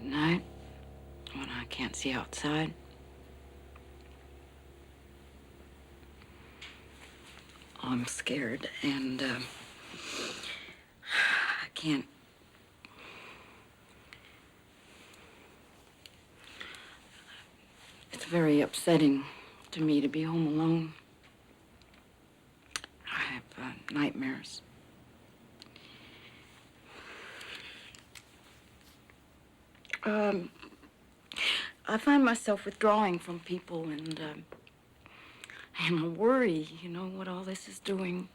At night, when I can't see outside, I'm scared, and I can't. It's very upsetting to me to be home alone. I have nightmares. I find myself withdrawing from people, and I worry, what all this is doing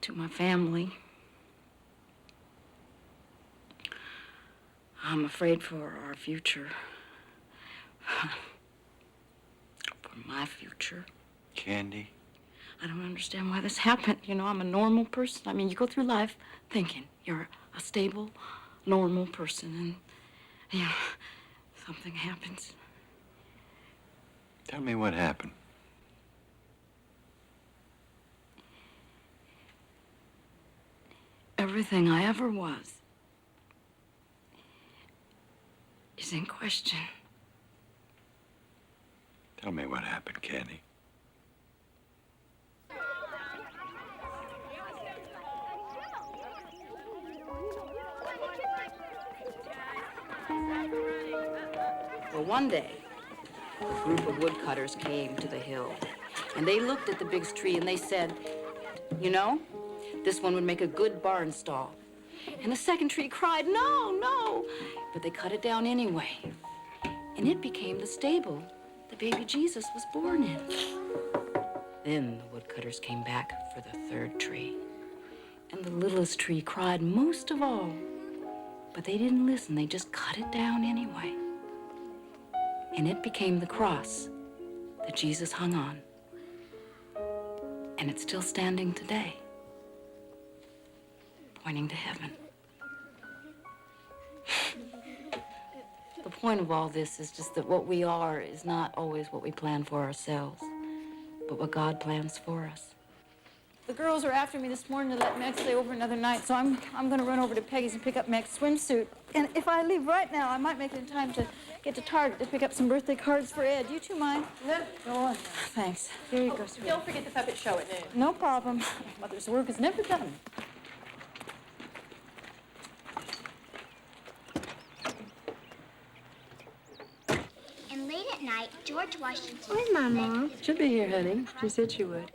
to my family. I'm afraid for our future. For my future. Candy? I don't understand why this happened. I'm a normal person. I mean, you go through life thinking you're a stable, normal person, and, something happens. Tell me what happened. Everything I ever was is in question. Tell me what happened, Candy. Well, one day, a group of woodcutters came to the hill, and they looked at the big tree and they said, this one would make a good barn stall. And the second tree cried, no, no, but they cut it down anyway. And it became the stable the baby Jesus was born in. Then the woodcutters came back for the third tree. And the littlest tree cried most of all. But they didn't listen, they just cut it down anyway. And it became the cross that Jesus hung on. And it's still standing today, pointing to heaven. The point of all this is just that what we are is not always what we plan for ourselves, but what God plans for us. The girls are after me this morning to let Meg stay over another night, so I'm going to run over to Peggy's and pick up Meg's swimsuit. And if I leave right now, I might make it in time to get to Target to pick up some birthday cards for Ed. You two mind? No, go on. Thanks. Here you go, sweetie. Don't forget the puppet show at noon. No problem. Mother's work is never done. And late at night, George Washington... Where's my mom? She'll be here, honey. She said she would.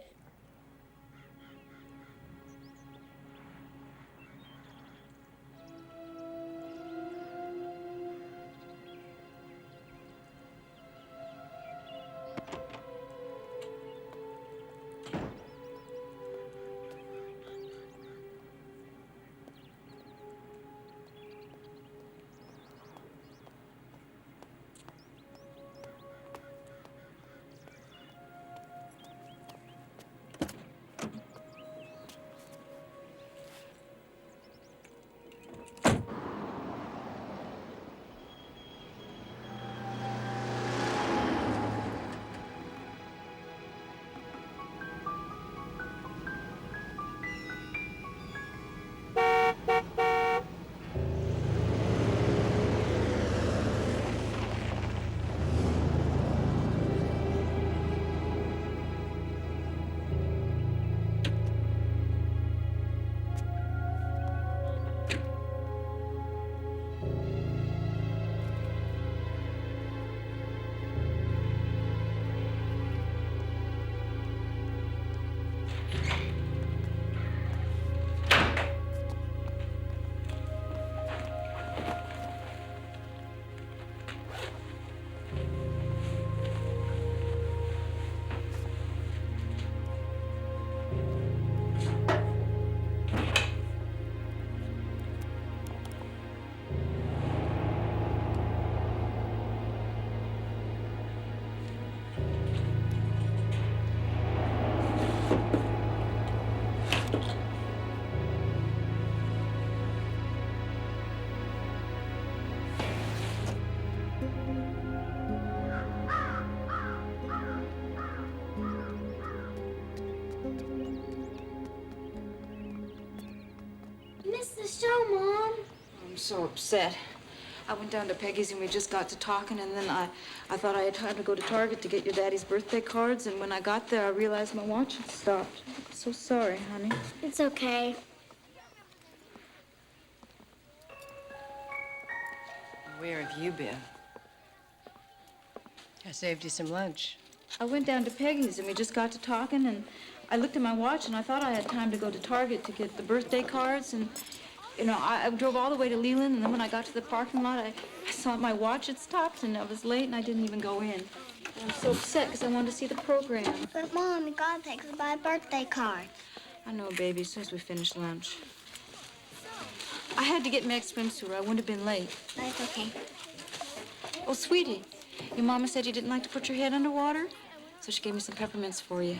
so upset. I went down to Peggy's and we just got to talking, and then I thought I had time to go to Target to get your daddy's birthday cards, and when I got there, I realized my watch had stopped. I'm so sorry, honey. It's okay. Where have you been? I saved you some lunch. I went down to Peggy's and we just got to talking, and I looked at my watch and I thought I had time to go to Target to get the birthday cards, and you know, I drove all the way to Leland, and then when I got to the parking lot, I saw my watch had stopped, and I was late, and I didn't even go in. And I'm so upset because I wanted to see the program. But, Mom, you gotta take us to buy a birthday card. I know, baby, as soon as we finish lunch. I had to get Meg's swimsuit or I wouldn't have been late. That's okay. Oh, sweetie, your mama said you didn't like to put your head under water, so she gave me some peppermints for you.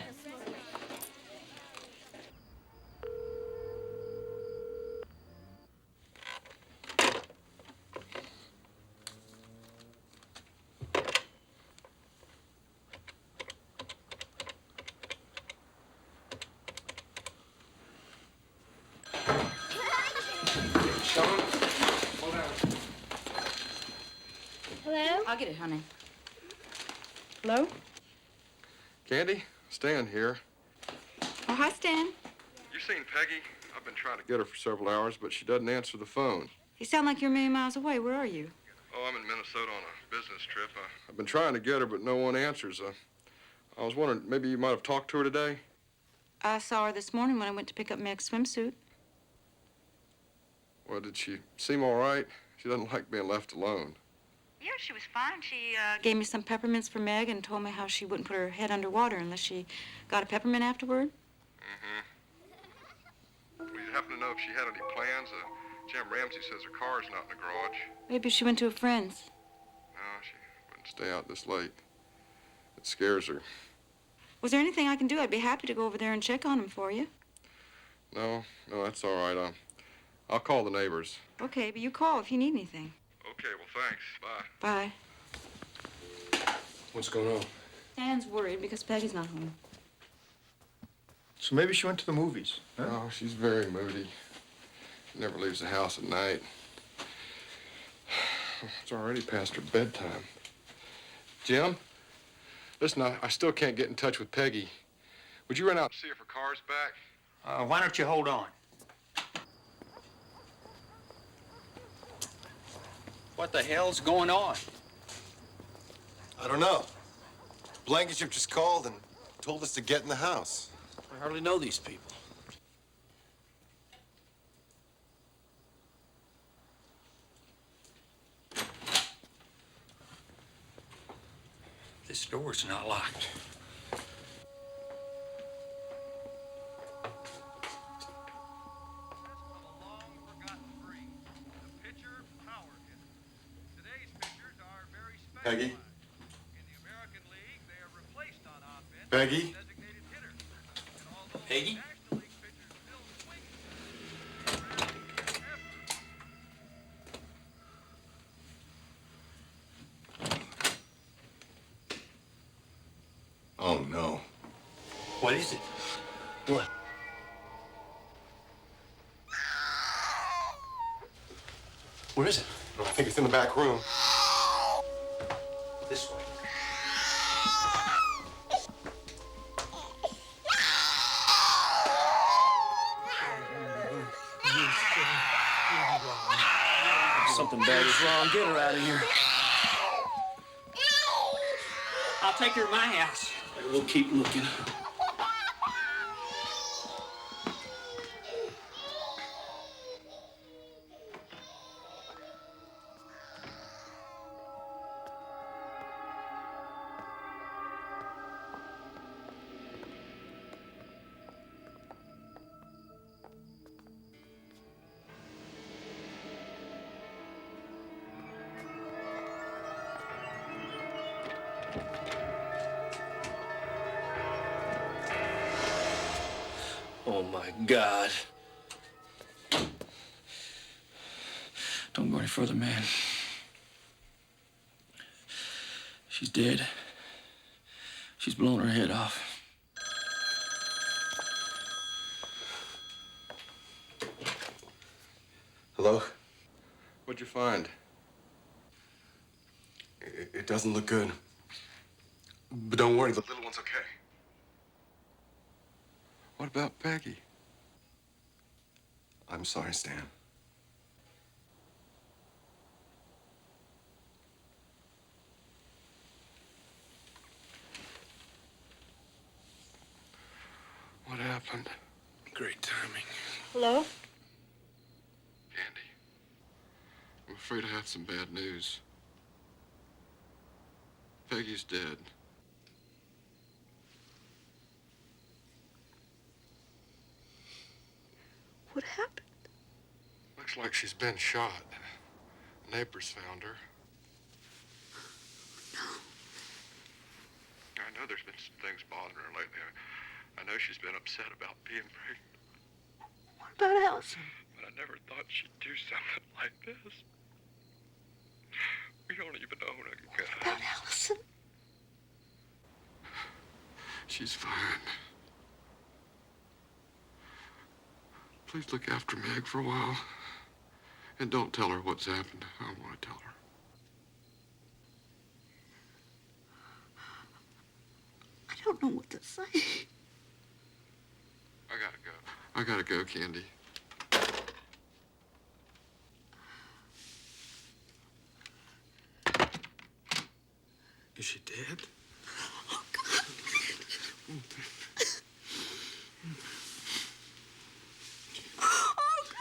Hello? I'll get it, honey. Hello? Candy, Stan here. Oh, hi, Stan. You seen Peggy? I've been trying to get her for several hours, but she doesn't answer the phone. You sound like you're a million miles away. Where are you? Oh, I'm in Minnesota on a business trip. I've been trying to get her, but no one answers. I was wondering, maybe you might have talked to her today? I saw her this morning when I went to pick up Meg's swimsuit. Well, did she seem all right? She doesn't like being left alone. Yeah, she was fine. She gave me some peppermints for Meg and told me how she wouldn't put her head under water unless she got a peppermint afterward. Well, you happen to know if she had any plans? Jim Ramsey says her car's not in the garage. Maybe she went to a friend's. No, she wouldn't stay out this late. It scares her. Was there anything I can do? I'd be happy to go over there and check on him for you. No, that's all right. I'll call the neighbors. Okay, but you call if you need anything. Okay, well, thanks. Bye. Bye. What's going on? Stan's worried because Peggy's not home. So maybe she went to the movies, huh? Oh, she's very moody. She never leaves the house at night. It's already past her bedtime. Jim, listen, I still can't get in touch with Peggy. Would you run out and see if her car's back? Why don't you hold on? What the hell's going on? I don't know. Blankenship just called and told us to get in the house. I hardly know these people. This door's not locked. Peggy? Peggy? Peggy? Oh, no. What is it? What? Where is it? I think it's in the back room. This way. Something bad is wrong. Get her out of here. I'll take her to my house. We'll keep looking. Oh, my God. Don't go any further, man. She's dead. She's blown her head off. Hello? What'd you find? It doesn't look good. But don't worry, the little one's okay. What about Peggy? I'm sorry, Stan. What happened? Great timing. Hello? Candy, I'm afraid I have some bad news. Peggy's dead. What happened? Looks like she's been shot. Neighbors found her. I know there's been some things bothering her lately. I know she's been upset about being pregnant. What about Allison? But I never thought she'd do something like this. We don't even own a gun. What about Allison? She's fine. Please look after Meg for a while. And don't tell her what's happened. I don't want to tell her. I don't know what to say. I gotta go, Candy. Is she dead? Oh, God. Oh, God.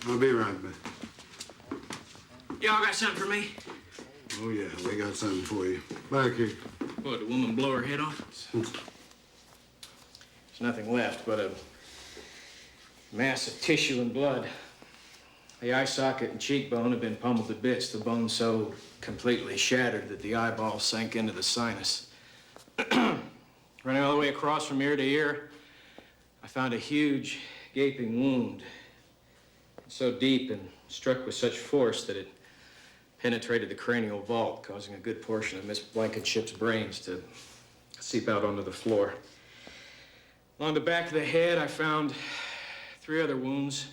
I'll be right back. Y'all got something for me? Oh, yeah, we got something for you. Back here. What, the woman blow her head off? There's nothing left but a mass of tissue and blood. The eye socket and cheekbone have been pummeled to bits, the bone so completely shattered that the eyeball sank into the sinus. Running all the way across from ear to ear, I found a huge, gaping wound. So deep and struck with such force that it penetrated the cranial vault, causing a good portion of Miss Blankenship's brains to seep out onto the floor. Along the back of the head, I found 3 other wounds.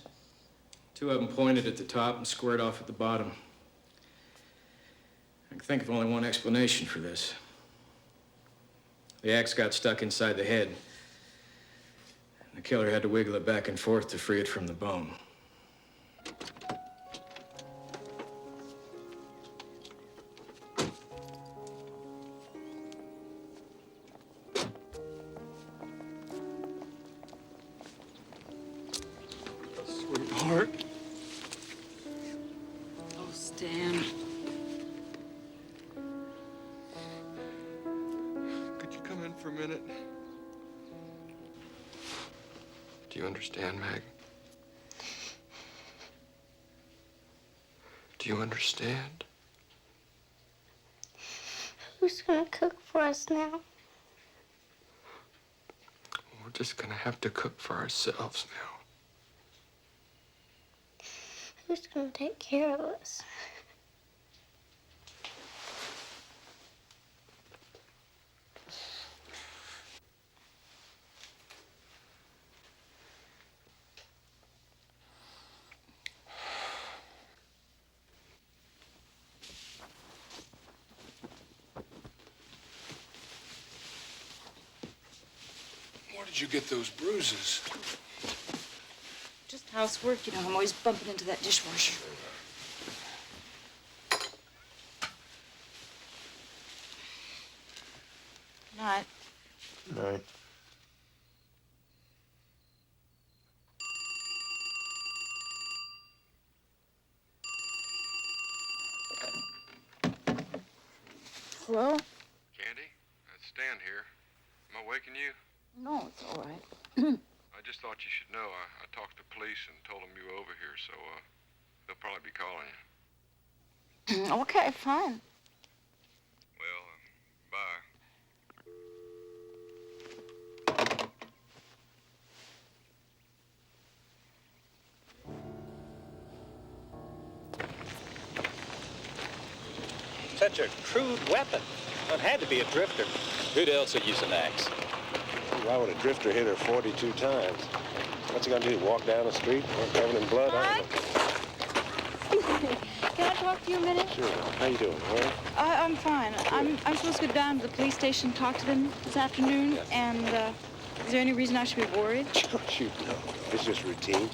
2 of them pointed at the top and squared off at the bottom. I can think of only one explanation for this. The axe got stuck inside the head. The killer had to wiggle it back and forth to free it from the bone. Sweetheart. Oh, Stan. Could you come in for a minute? Do you understand, Meg? Do you understand? Who's gonna cook for us now? We're just gonna have to cook for ourselves now. Who's gonna take care of us? Where did you get those bruises? Just housework, you know, I'm always bumping into that dishwasher. Night. Night. Hello? Candy, it's Stan here. Am I waking you? No, it's all right. I just thought you should know. I talked to police and told them you were over here, so they'll probably be calling you. Okay, fine. Well, bye. Such a crude weapon. Well, it had to be a drifter. Who'd else would use an axe? Why would a drifter hit her 42 times? What's he gonna do, walk down the street, covered in blood? I don't know. Can I talk to you a minute? Sure. How you doing, all right? I'm fine. I'm supposed to go down to the police station and talk to them this afternoon, Yes. and is there any reason I should be worried? Shoot, no. It's just routine.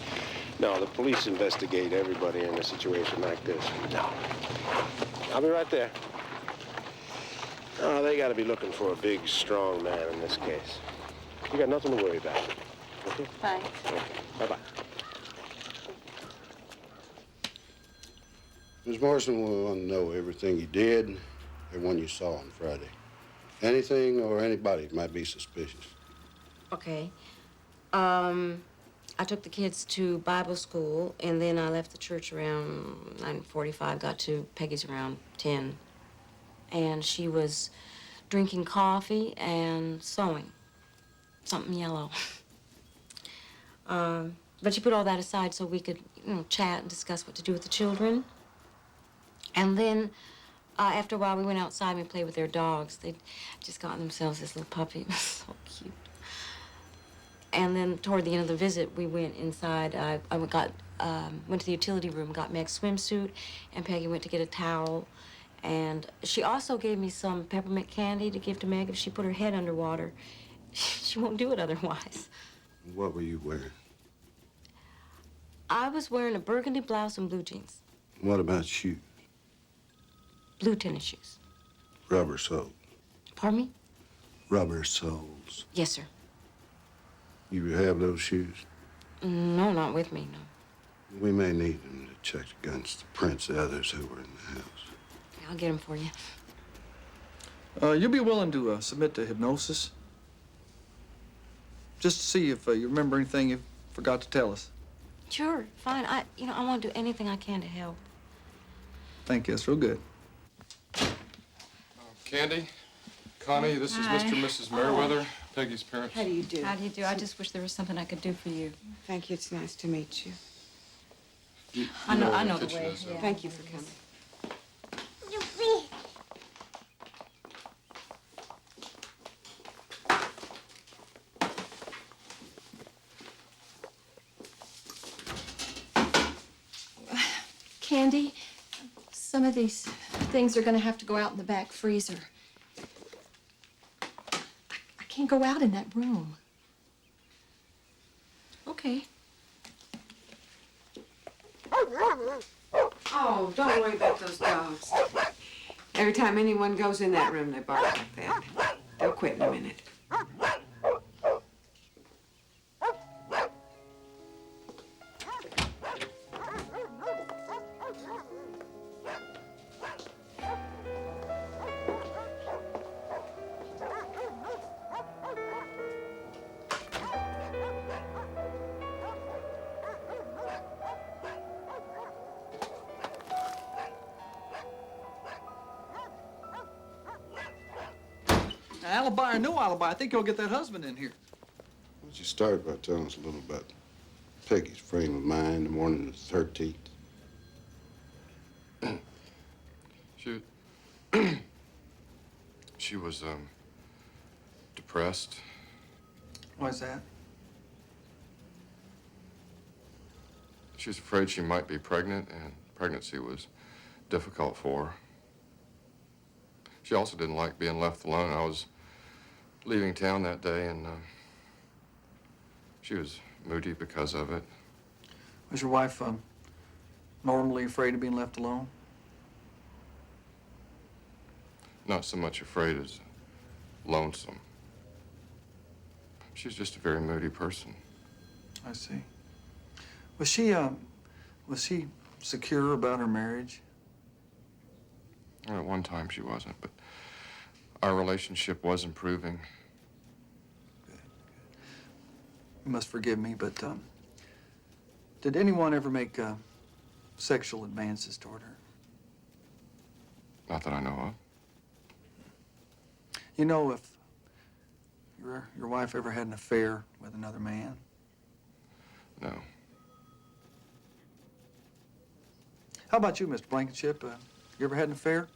No, the police investigate everybody in a situation like this. No. I'll be right there. Oh, they gotta be looking for a big, strong man in this case. You got nothing to worry about. Okay? Thanks. Okay. Bye-bye. Miss Morrison, we want to know everything you did and when you saw him Friday. Anything or anybody that might be suspicious. Okay. I took the kids to Bible school, and then I left the church around 9:45, got to Peggy's around 10. And she was drinking coffee and sewing. Something yellow. But she put all that aside so we could, chat and discuss what to do with the children. And then, after a while, we went outside and we played with their dogs. They'd just gotten themselves this little puppy. It was so cute. And then toward the end of the visit, we went inside. I went to the utility room, got Meg's swimsuit, and Peggy went to get a towel. And she also gave me some peppermint candy to give to Meg if she put her head underwater. She won't do it otherwise. What were you wearing? I was wearing a burgundy blouse and blue jeans. What about shoes? Blue tennis shoes. Rubber soles. Pardon me? Rubber soles. Yes, sir. You have those shoes? No, not with me, no. We may need them to check against the prints of others who were in the house. I'll get them for you. You'll be willing to submit to hypnosis? Just to see if you remember anything you forgot to tell us. Sure, fine. I want to do anything I can to help. Thank you. That's real good. Candy, Connie, this is Mr. and Mrs. Merriweather, Peggy's parents. How do you do? How do you do? I just wish there was something I could do for you. Thank you. It's nice to meet you. I know where the kitchen way. is, Yeah. Thank you for coming. Candy, some of these things are going to have to go out in the back freezer. I can't go out in that room. Okay. Oh, don't worry about those dogs. Every time anyone goes in that room, they bark like that. They'll quit in a minute. Alibi or no alibi, I think you'll get that husband in here. Why don't you start by telling us a little about Peggy's frame of mind the morning of the 13th? She was, depressed. Why's that? She was afraid she might be pregnant, and pregnancy was difficult for her. She also didn't like being left alone. I was leaving town that day, and she was moody because of it. Was your wife normally afraid of being left alone? Not so much afraid as lonesome. She's just a very moody person. I see. Was she secure about her marriage? Well, at one time she wasn't, but our relationship was improving. You must forgive me, but did anyone ever make sexual advances toward her? Not that I know of. You know, if your wife ever had an affair with another man? No. How about you, Mr. Blankenship? You ever had an affair?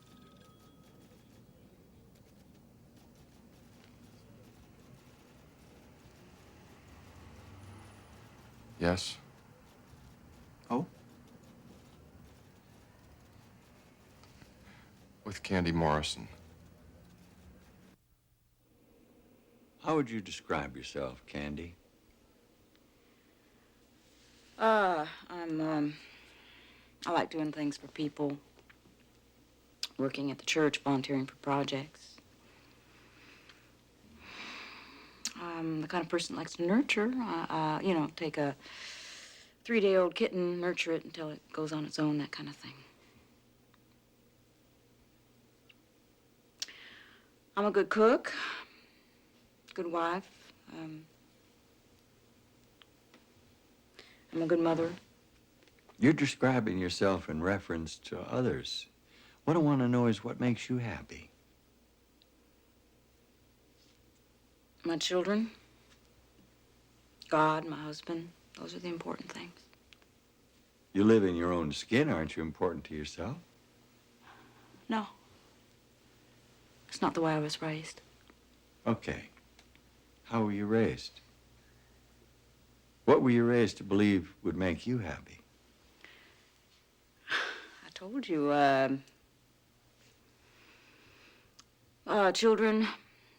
Yes? Oh? With Candy Morrison. How would you describe yourself, Candy? I like doing things for people, working at the church, volunteering for projects. I'm the kind of person that likes to nurture. You know, take a 3-day-old kitten, nurture it until it goes on its own, that kind of thing. I'm a good cook, good wife. I'm a good mother. You're describing yourself in reference to others. What I want to know is what makes you happy. My children, God, my husband, those are the important things. You live in your own skin. Aren't you important to yourself? No. It's not the way I was raised. Okay. How were you raised? What were you raised to believe would make you happy? I told you, children,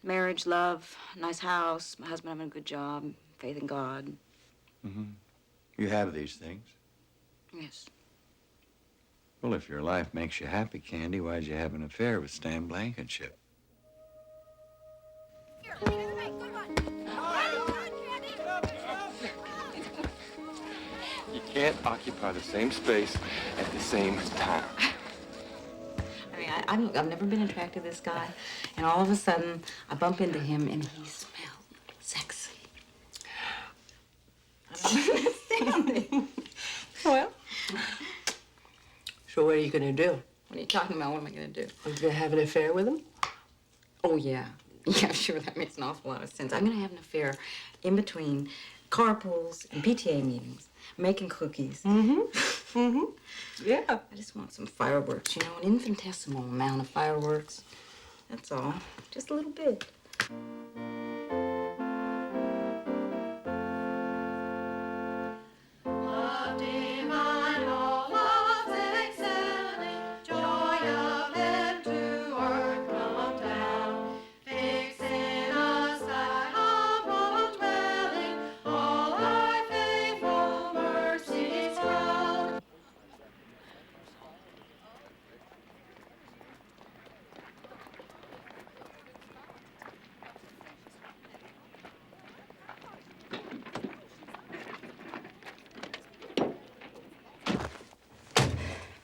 marriage, love, nice house, my husband having a good job, faith in God. Mm-hmm. You have these things. Yes. Well, if your life makes you happy, Candy, why'd you have an affair with Stan Blankenship? You can't occupy the same space at the same time. I mean, I've never been attracted to this guy, and all of a sudden, I bump into him, and he smelled sexy. I don't understand it. Well, So what are you going to do? what are you talking about? What am I going to do? Are you going to have an affair with him? Oh, yeah. Yeah, sure, that makes an awful lot of sense. I'm going to have an affair in between carpools and PTA meetings, making cookies. Yeah. I just want some fireworks, you know, an infinitesimal amount of fireworks. That's all. Just a little bit.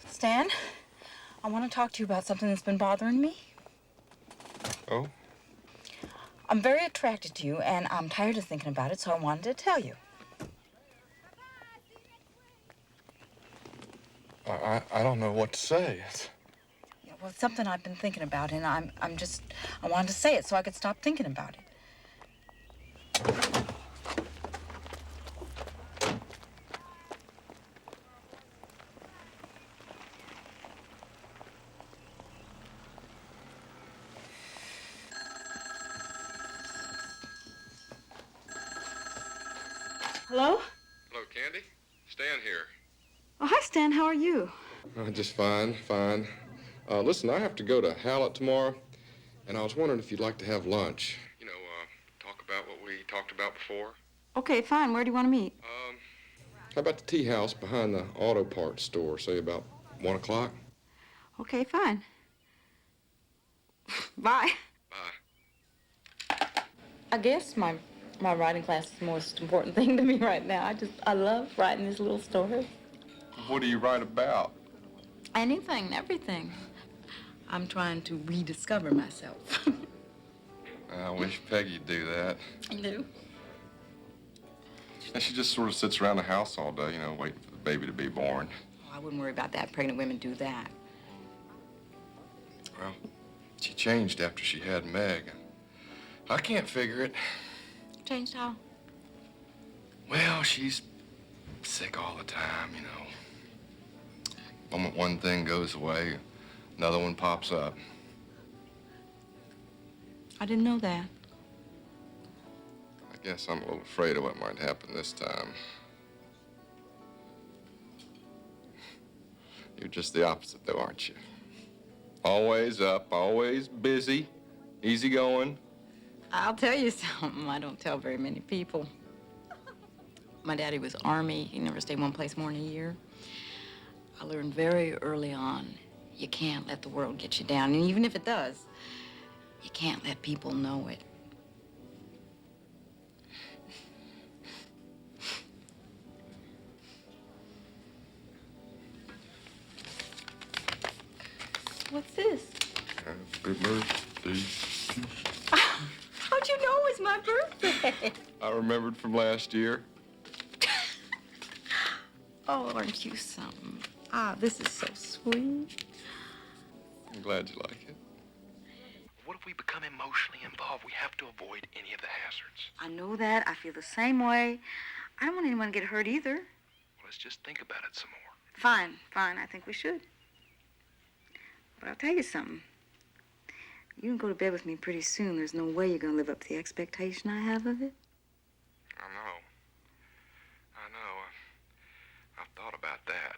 Stan, I want to talk to you about something that's been bothering me. Oh? I'm very attracted to you, and I'm tired of thinking about it, so I wanted to tell you. I don't know what to say. Yeah, well, it's something I've been thinking about, and I wanted to say it so I could stop thinking about it. Hello? Hello, Candy. Stan here. Oh, hi, Stan. How are you? Just fine, fine. Listen, I have to go to Hallett tomorrow, and I was wondering if you'd like to have lunch. You know, talk about what we talked about before. Okay, fine. Where do you want to meet? How about the tea house behind the auto parts store, say about 1 o'clock? Okay, fine. Bye. Bye. I guess my writing class is the most important thing to me right now. I love writing these little stories. What do you write about? Anything and everything. I'm trying to rediscover myself. I wish Peggy'd do that. You do? And she just sort of sits around the house all day, you know, waiting for the baby to be born. Oh, I wouldn't worry about that. Pregnant women do that. Well, she changed after she had Meg. I can't figure it. Changed how? Well, she's sick all the time, you know. Moment one thing goes away, another one pops up. I didn't know that. I guess I'm a little afraid of what might happen this time. You're just the opposite, though, aren't you? Always up, always busy, easygoing. I'll tell you something I don't tell very many people. My daddy was Army. He never stayed one place more than a year. I learned very early on, you can't let the world get you down. And even if it does, you can't let people know it. What's this? Happy birthday. How'd you know it was my birthday? I remembered from last year. Oh, aren't you something? Ah, this is so sweet. I'm glad you like it. What if we become emotionally involved? We have to avoid any of the hazards. I know that. I feel the same way. I don't want anyone to get hurt either. Well, let's just think about it some more. Fine, fine. I think we should. But I'll tell you something. You can go to bed with me pretty soon. There's no way you're going to live up to the expectation I have of it. I know. I've thought about that.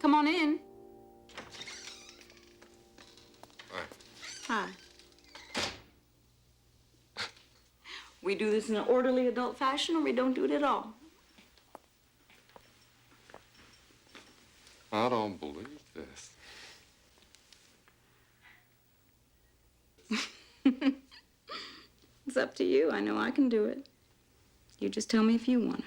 Come on in. Hi. Hi. We do this in an orderly adult fashion, or we don't do it at all. I don't believe this. It's up to you. I know I can do it. You just tell me if you want to.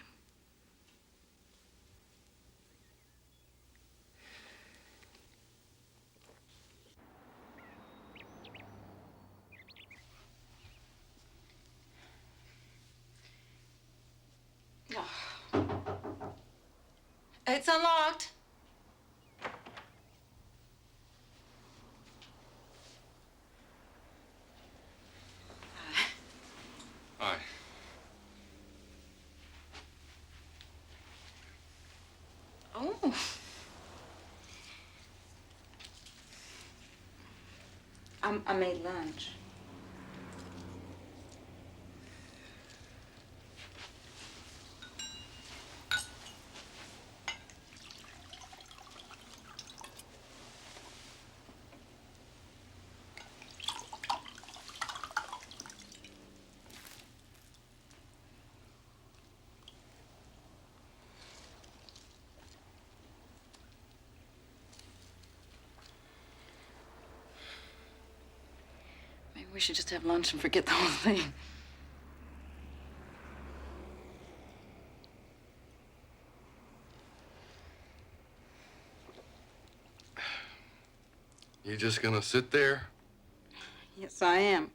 It's unlocked. Hi. Oh. I made lunch. Maybe we should just have lunch and forget the whole thing. You just gonna sit there? Yes, I am.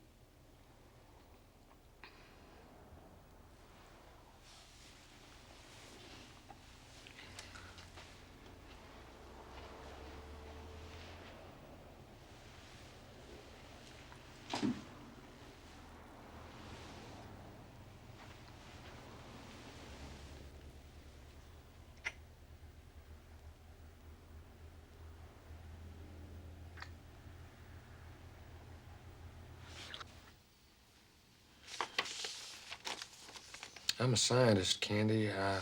I'm a scientist, Candy. I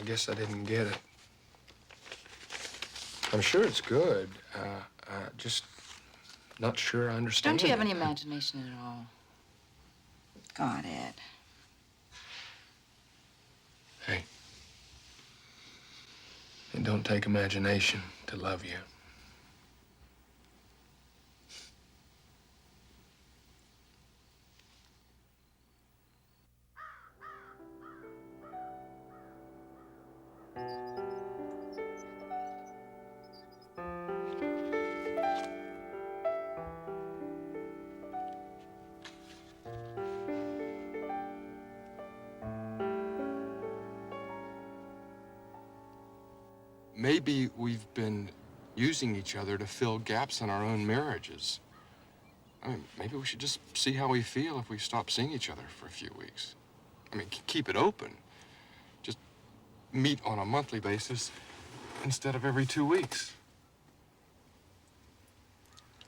guess I didn't get it. I'm sure it's good. Just not sure I understand. Don't you have any imagination at all? God, Ed. Hey. It don't take imagination to love you. Maybe we've been using each other to fill gaps in our own marriages. I mean, maybe we should just see how we feel if we stop seeing each other for a few weeks. I mean, keep it open. Just meet on a monthly basis instead of every 2 weeks.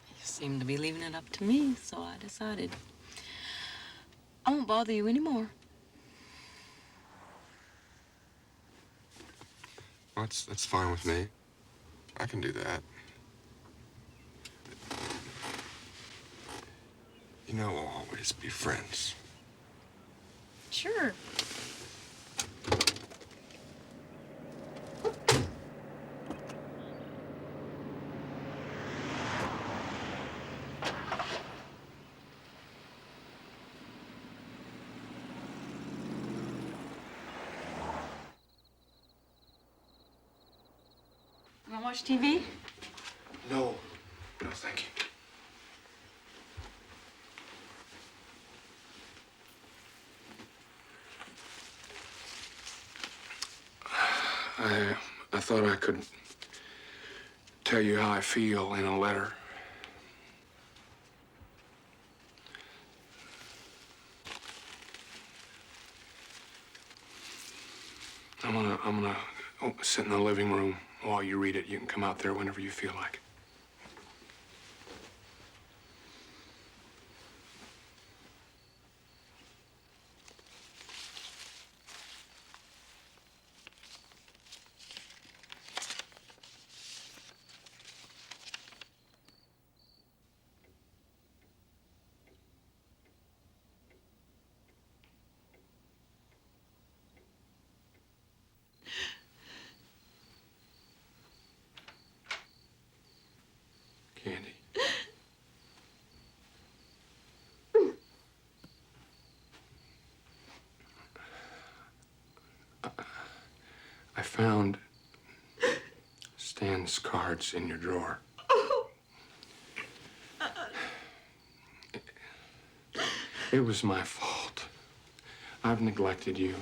You seem to be leaving it up to me, so I decided I won't bother you anymore. Well, that's fine with me. I can do that. You know, we'll always be friends. Sure. You want to watch TV? No. No, thank you. I thought I could tell you how I feel in a letter. I'm gonna sit in the living room while you read it. You can come out there whenever you feel like. Candy. I found Stan's cards in your drawer. It was my fault. I've neglected you.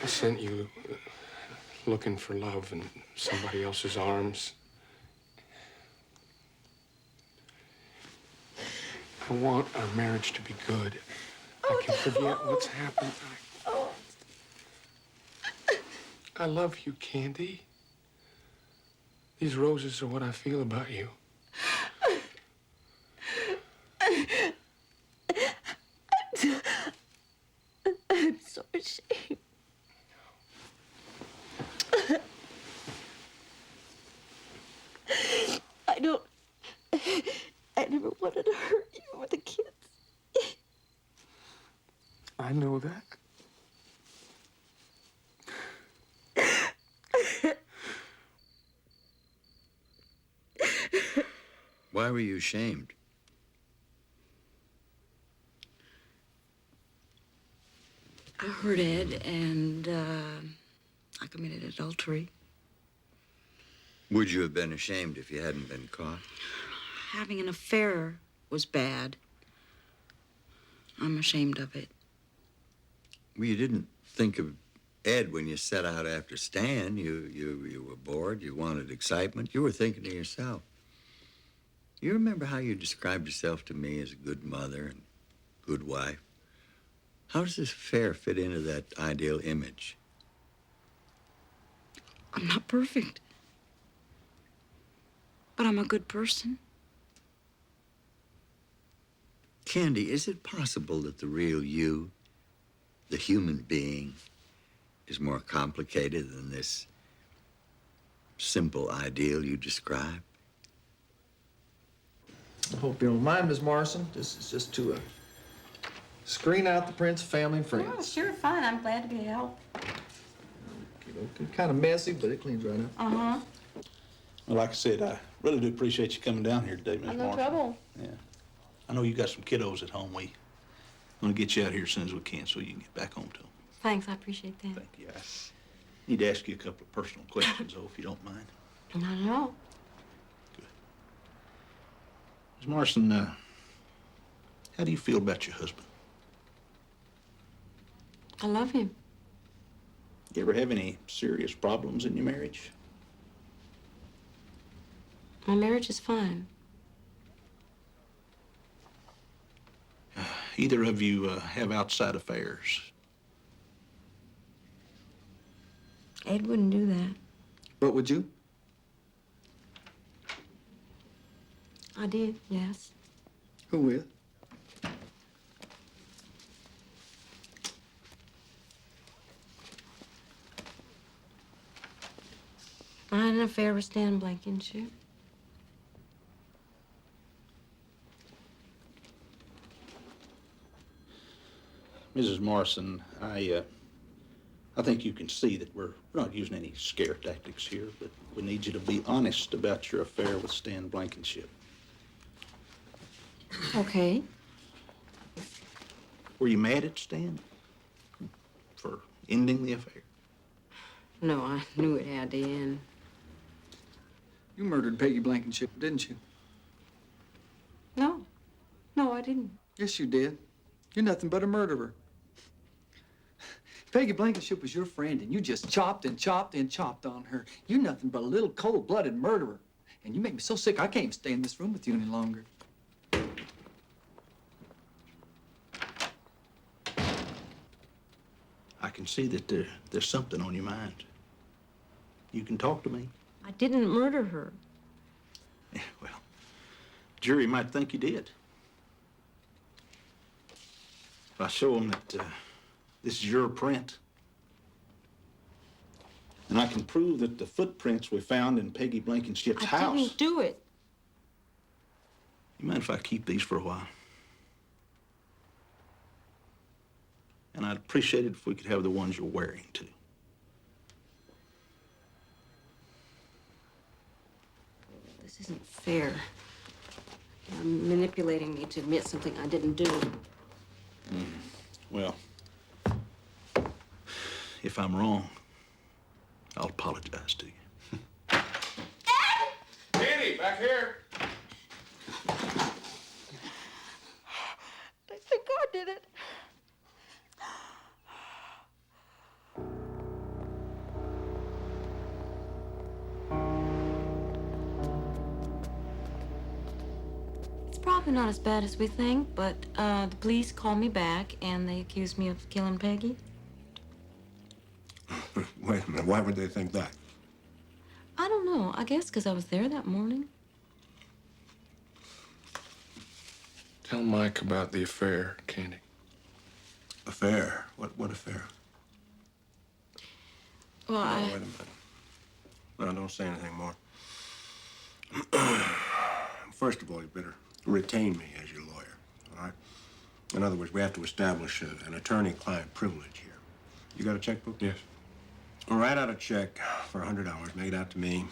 I sent you looking for love in somebody else's arms. I want our marriage to be good. I can forget what's happened. I love you, Candy. These roses are what I feel about you. I'm so ashamed. I never wanted to hurt you or the kids. I know that. Why were you ashamed? I hurt Ed, and I committed adultery. Would you have been ashamed if you hadn't been caught? Having an affair was bad. I'm ashamed of it. Well, you didn't think of Ed when you set out after Stan. You were bored. You wanted excitement. You were thinking to yourself. You remember how you described yourself to me as a good mother and good wife? How does this affair fit into that ideal image? I'm not perfect. But I'm a good person. Candy, is it possible that the real you, the human being, is more complicated than this simple ideal you describe? I hope you don't mind, Miss Morrison. This is just to screen out the Prince family and friends. Oh, sure, fine. I'm glad to be a help. Kind of messy, but it cleans right up. Uh-huh. Well, like I said, I really do appreciate you coming down here today, Miss Morrison. No trouble. Yeah. I know you got some kiddos at home. We want to get you out here as soon as we can so you can get back home to them. Thanks, I appreciate that. Thank you. I need to ask you a couple of personal questions, though, if you don't mind. Not at all. Ms. Morrison, how do you feel about your husband? I love him. You ever have any serious problems in your marriage? My marriage is fine. Either of you have outside affairs? Ed wouldn't do that. But would you? I did, yes. Who with? I had an affair with Stan Blankenship. Mrs. Morrison, I think you can see that we're not using any scare tactics here, but we need you to be honest about your affair with Stan Blankenship. Okay. Were you mad at Stan for ending the affair? No, I knew it had to end. You murdered Peggy Blankenship, didn't you? No. No, I didn't. Yes, you did. You're nothing but a murderer. Peggy Blankenship was your friend, and you just chopped and chopped and chopped on her. You're nothing but a little cold-blooded murderer. And you make me so sick I can't even stay in this room with you any longer. I can see that there's something on your mind. You can talk to me. I didn't murder her. Yeah, well, jury might think you did. If I show them that this is your print, and I can prove that the footprints we found in Peggy Blankenship's house. I didn't do it. You mind if I keep these for a while? And I'd appreciate it if we could have the ones you're wearing, too. This isn't fair. You're manipulating me to admit something I didn't do. Well, if I'm wrong, I'll apologize to you. Danny, back here. I think God did it. It's probably not as bad as we think, but the police called me back and they accused me of killing Peggy. Wait a minute, why would they think that? I don't know. I guess because I was there that morning. Tell Mike about the affair, Candy. Affair? What affair? Well, No, wait a minute. No, don't say anything more. First of all, you better retain me as your lawyer, all right? In other words, we have to establish an attorney-client privilege here. You got a checkbook? Yes. Well, write out a check for $100, make it out to me,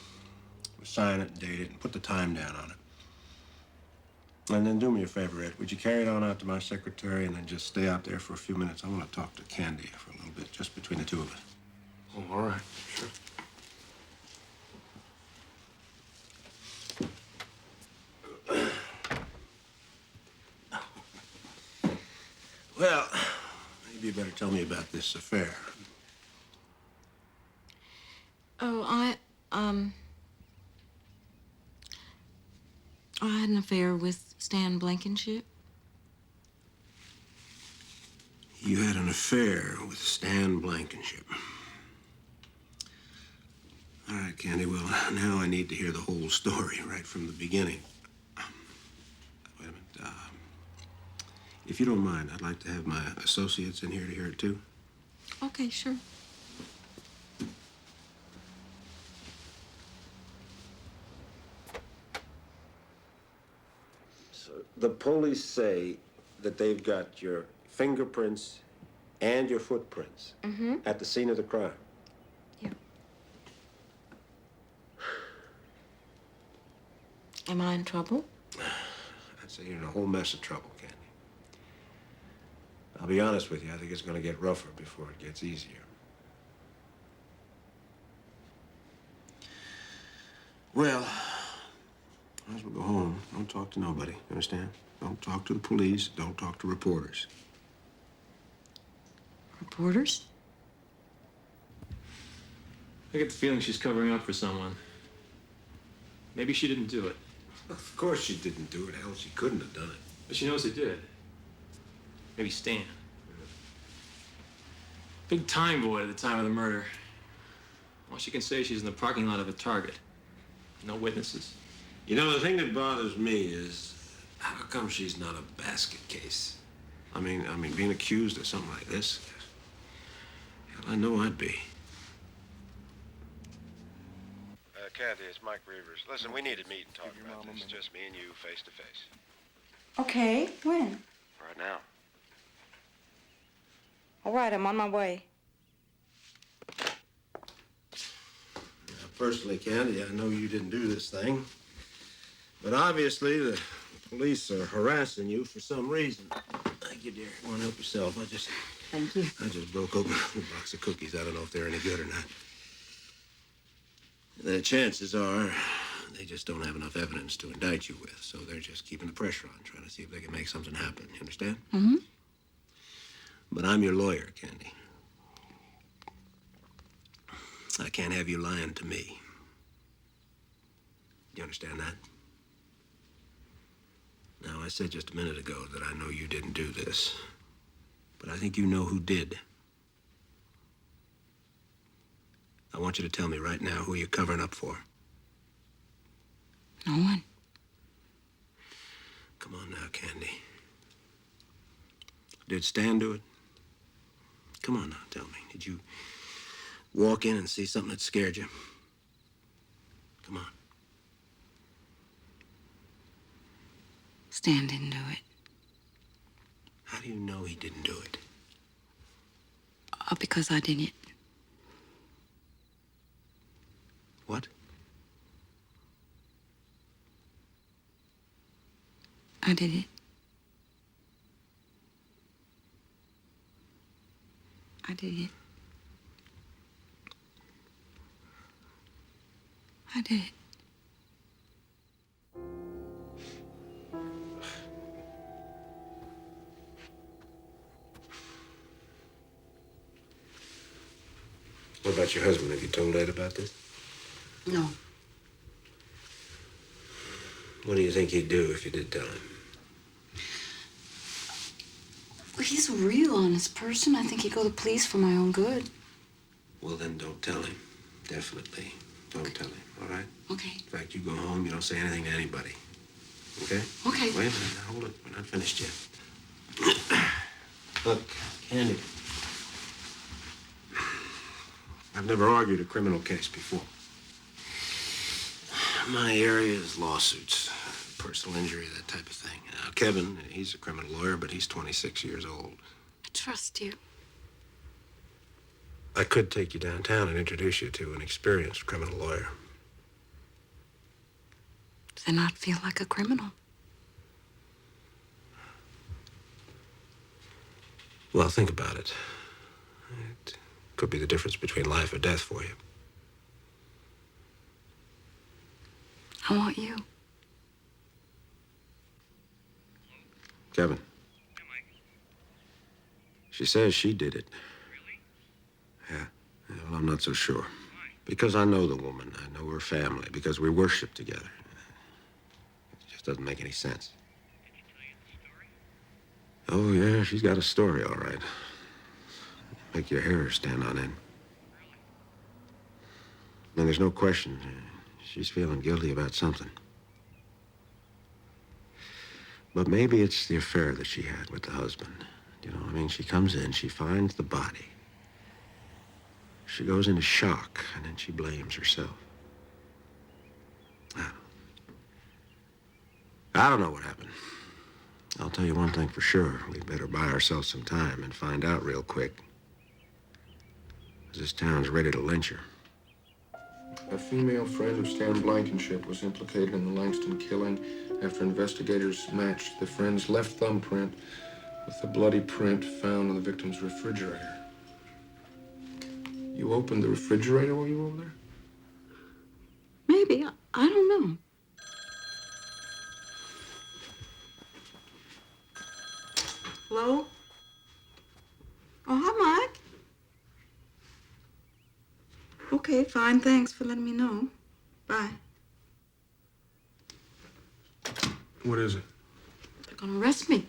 sign it, date it, and put the time down on it. And then do me a favor, Ed. Would you carry it on out to my secretary and then just stay out there for a few minutes? I want to talk to Candy for a little bit, just between the two of us. Oh, all right, sure. Well, maybe you better tell me about this affair. Oh, I had an affair with Stan Blankenship. You had an affair with Stan Blankenship. All right, Candy, well, now I need to hear the whole story right from the beginning. Wait a minute. If you don't mind, I'd like to have my associates in here to hear it, too. Okay, sure. So the police say that they've got your fingerprints and your footprints at the scene of the crime. Yeah. Am I in trouble? I'd say you're in a whole mess of trouble, Candy. I'll be honest with you, I think it's going to get rougher before it gets easier. Well, might as well go home. Don't talk to nobody, you understand? Don't talk to the police, don't talk to reporters. Reporters? I get the feeling she's covering up for someone. Maybe she didn't do it. Of course she didn't do it. Hell, she couldn't have done it. But she knows he did. Maybe Stan. Big time void at the time of the murder. All she can say is she's in the parking lot of a Target. No witnesses. You know, the thing that bothers me is how come she's not a basket case? I mean, being accused of something like this, hell, I know I'd be. Candy, it's Mike Reavers. Listen, we need to meet and talk about this. Just me and you, face to face. Okay, when? Right now. All right, I'm on my way. Personally, Candy, I know you didn't do this thing, but obviously the police are harassing you for some reason. Thank you, dear. Go on, help yourself. Thank you. I just broke open a box of cookies. I don't know if they're any good or not. The chances are they just don't have enough evidence to indict you with, so they're just keeping the pressure on, trying to see if they can make something happen. You understand? Mm-hmm. But I'm your lawyer, Candy. I can't have you lying to me. You understand that? Now, I said just a minute ago that I know you didn't do this, but I think you know who did. I want you to tell me right now who you're covering up for. No one. Come on now, Candy. Did Stan do it? Come on now, tell me. Did you walk in and see something that scared you? Come on. Stan didn't do it. How do you know he didn't do it? Because I didn't. What? I did it. I did it. I did it. What about your husband? Have you told Ed about this? No. What do you think he'd do if you did tell him? Well, he's a real honest person. I think he'd go to the police for my own good. Well, then don't tell him. Definitely. Don't tell him, all right? Okay. In fact, you go home, you don't say anything to anybody. Okay? Okay. Wait a minute. Now, hold it. We're not finished yet. Look, Candy. I've never argued a criminal case before. My area is lawsuits, personal injury, that type of thing. Now, Kevin, he's a criminal lawyer, but he's 26 years old. I trust you. I could take you downtown and introduce you to an experienced criminal lawyer. Then I'd feel like a criminal. Well, think about it. It could be the difference between life or death for you. I want you. Kevin. She says she did it. Yeah. Well, I'm not so sure. Because I know the woman. I know her family. Because we worship together. It just doesn't make any sense. Oh, yeah, she's got a story, all right. Make your hair stand on end. And there's no question. She's feeling guilty about something. But maybe it's the affair that she had with the husband. You know, I mean, she comes in, she finds the body. She goes into shock, and then she blames herself. I don't know what happened. I'll tell you one thing for sure. We'd better buy ourselves some time and find out real quick. 'Cause this town's ready to lynch her. A female friend of Stan Blankenship was implicated in the Langston killing after investigators matched the friend's left thumbprint with the bloody print found on the victim's refrigerator. You opened the refrigerator while you were over there? Maybe. I don't know. Hello? Oh, hi, Mike. Okay, fine. Thanks for letting me know. Bye. What is it? They're gonna arrest me.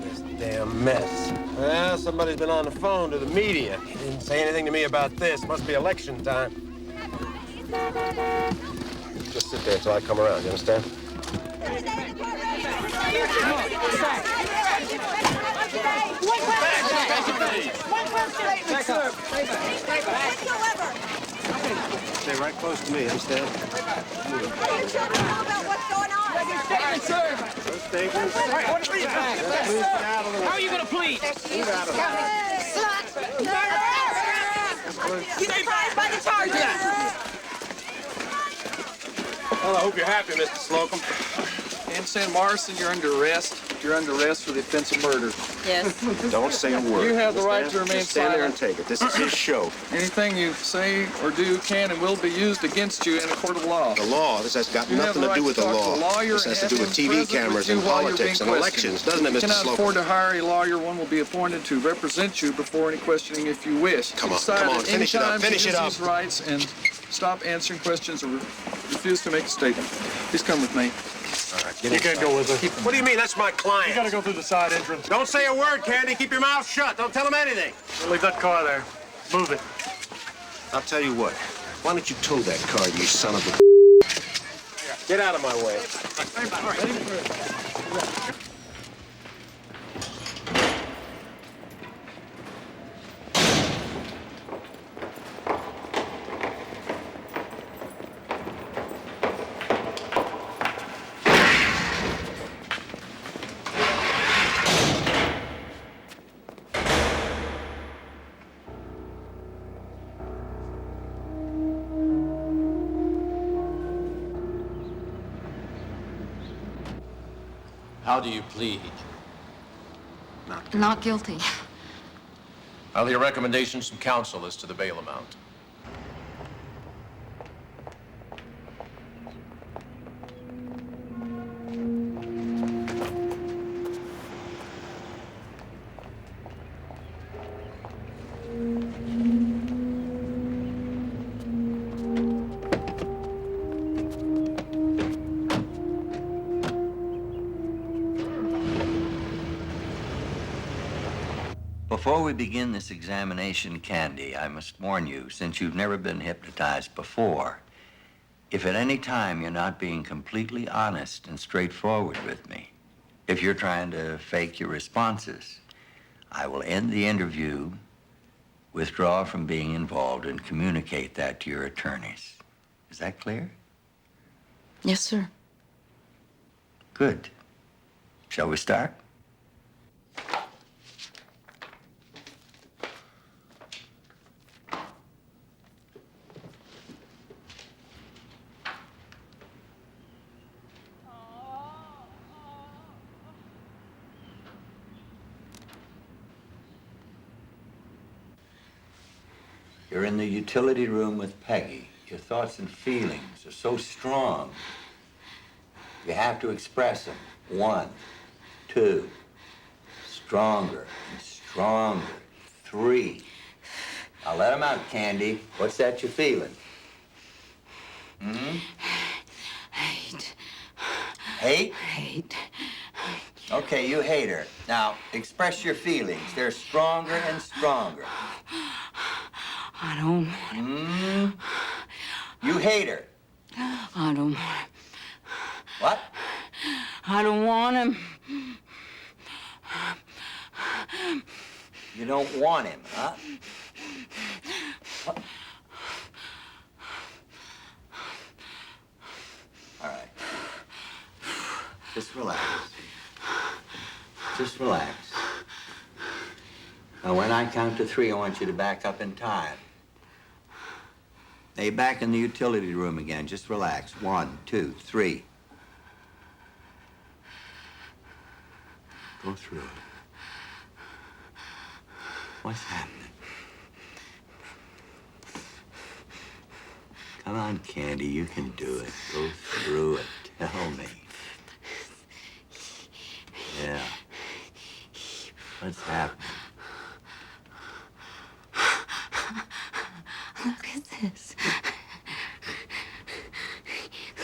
This damn mess. Well, somebody's been on the phone to the media. He didn't say anything to me about this. Must be election time. Just sit there until I come around, you understand? Stay right close to me, understand? How are you going to plead? You surprised by the charges. Well, I hope you're happy, Mr. Slocum. Anson Morrison, you're under arrest. You're under arrest for the offense of murder. Yes. Don't say a word. You have the right to remain Just stand there and silent. take it. This is his show. Anything you say or do can and will be used against you in a court of law. The law, this has got You have nothing the to do right with to the talk to law. a lawyer This has to and do have with him TV present cameras with you and while you're politics being and questioned. elections, doesn't it, If you Mr. cannot afford to Slocum? hire a lawyer, one will be appointed to represent you before any questioning if you wish. Come on, Decide come on, at finish it any up, time to finish it use up. these rights and stop answering questions or refuse to make a statement. Please come with me. All right, you can't go with her. What do you mean? That's my client. You gotta go through the side entrance. Don't say a word, Candy. Keep your mouth shut. Don't tell him anything. Leave that car there. Move it. I'll tell you what. Why don't you tow that car, you son of a... Get out of my way. How do you plead? Not guilty. I'll hear recommendations from counsel as to the bail amount. Before we begin this examination, Candy, I must warn you, since you've never been hypnotized before, if at any time you're not being completely honest and straightforward with me, if you're trying to fake your responses, I will end the interview, withdraw from being involved, and communicate that to your attorneys. Is that clear? Yes, sir. Good. Shall we start? You're in the utility room with Peggy. Your thoughts and feelings are so strong. You have to express them. 1, 2. Stronger and stronger. 3. Now let them out, Candy. What's that you're feeling? Hate. Hate? Hate. Okay, you hate her. Now, express your feelings. They're stronger and stronger. I don't want him. You hate her. I don't want him. What? I don't want him. You don't want him, huh? What? All right. Just relax. Just relax. Now, when I count to 3, I want you to back up in time. Now, you're back in the utility room again. Just relax. 1, 2, 3. Go through it. What's happening? Come on, Candy. You can do it. Go through it. Tell me. Yeah. What's happening? Look at this.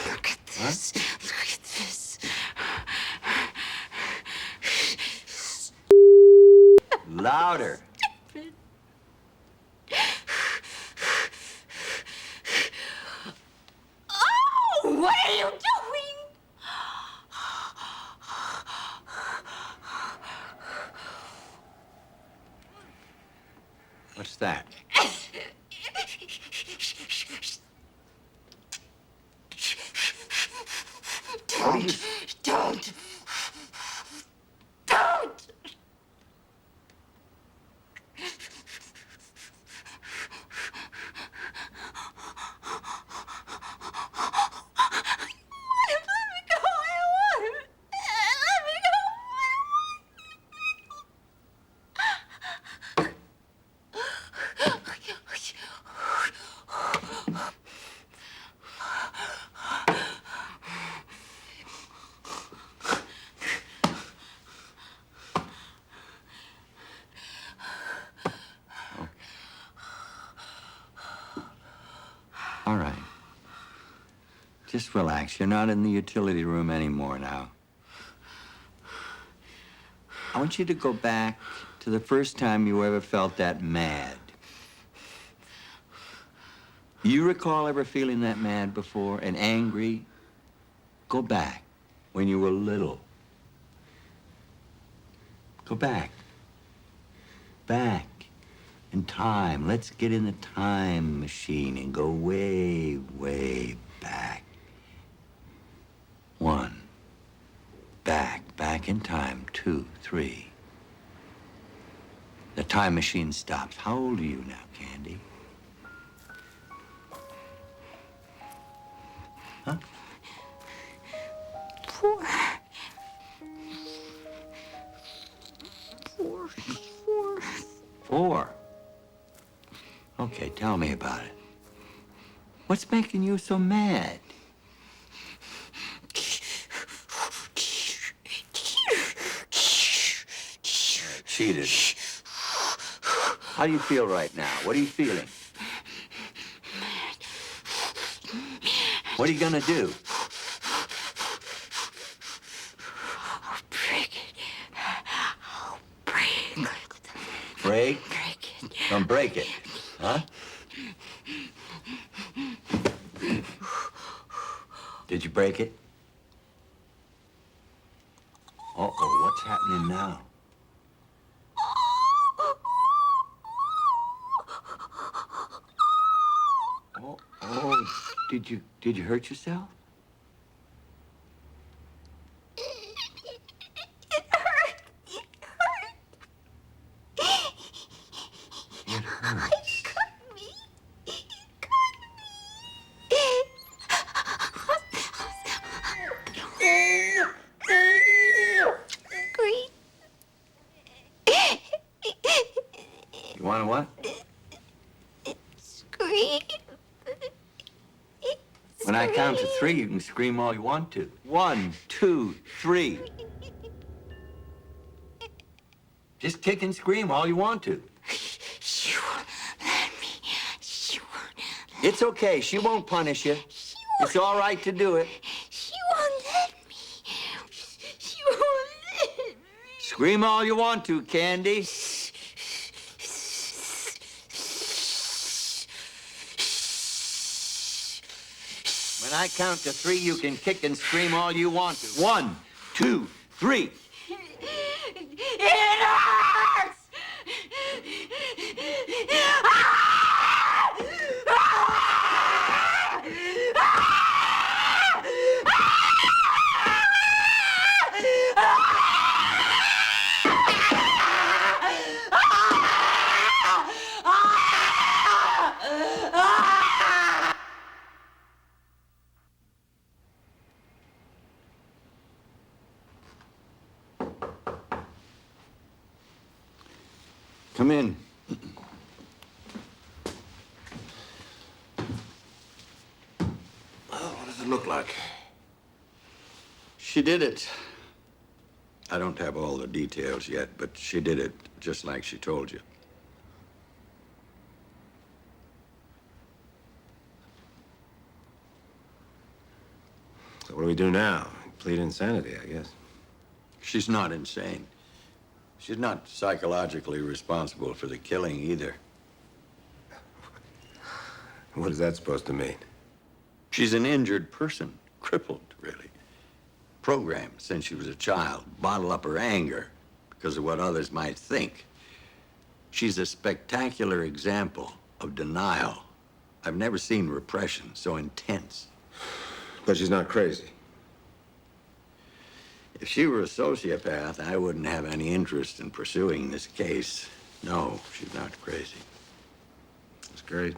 Look at this. Look at this. Louder. Louder. Oh, what are you doing? What's that? Don't. Don't. Don't. All right. Just relax. You're not in the utility room anymore now. I want you to go back to the first time you ever felt that mad. You recall ever feeling that mad before and angry? Go back when you were little. Go back. Back in time. Let's get in the time machine and go way, way back. One. Back in time. 2, 3. The time machine stops. How old are you now, Candy? Huh? 4. 4. Okay, tell me about it. What's making you so mad? Cheated. How do you feel right now? What are you feeling? What are you gonna do? Break? Don't break it. Huh? Did you break it? Uh-oh, what's happening now? Oh, did you hurt yourself? It hurts. You want to what? Scream. When I count to 3, you can scream all you want to. 1, 2, 3. Just kick and scream all you want to. She won't let me. She won't. It's okay. She won't punish you. It's all right to do it. She won't let me. She won't let me. Scream all you want to, Candy. When I count to 3, you can kick and scream all you want to. 1, 2, 3. It hurts! Come in. Well, what does it look like? She did it. I don't have all the details yet, but she did it just like she told you. So what do we do now? Plead insanity, I guess. She's not insane. She's not psychologically responsible for the killing either. What is that supposed to mean? She's an injured person, crippled, really. Programmed since she was a child, bottle up her anger because of what others might think. She's a spectacular example of denial. I've never seen repression so intense. But she's not crazy. If she were a sociopath, I wouldn't have any interest in pursuing this case. No, she's not crazy. That's great.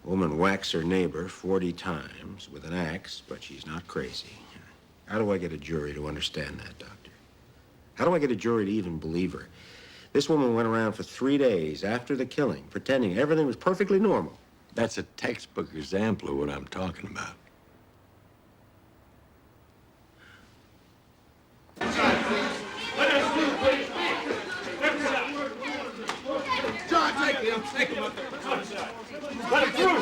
Woman whacks her neighbor 40 times with an axe, but she's not crazy. How do I get a jury to understand that, Doctor? How do I get a jury to even believe her? This woman went around for 3 days after the killing, pretending everything was perfectly normal. That's a textbook example of what I'm talking about. John, take him up there. Let him through.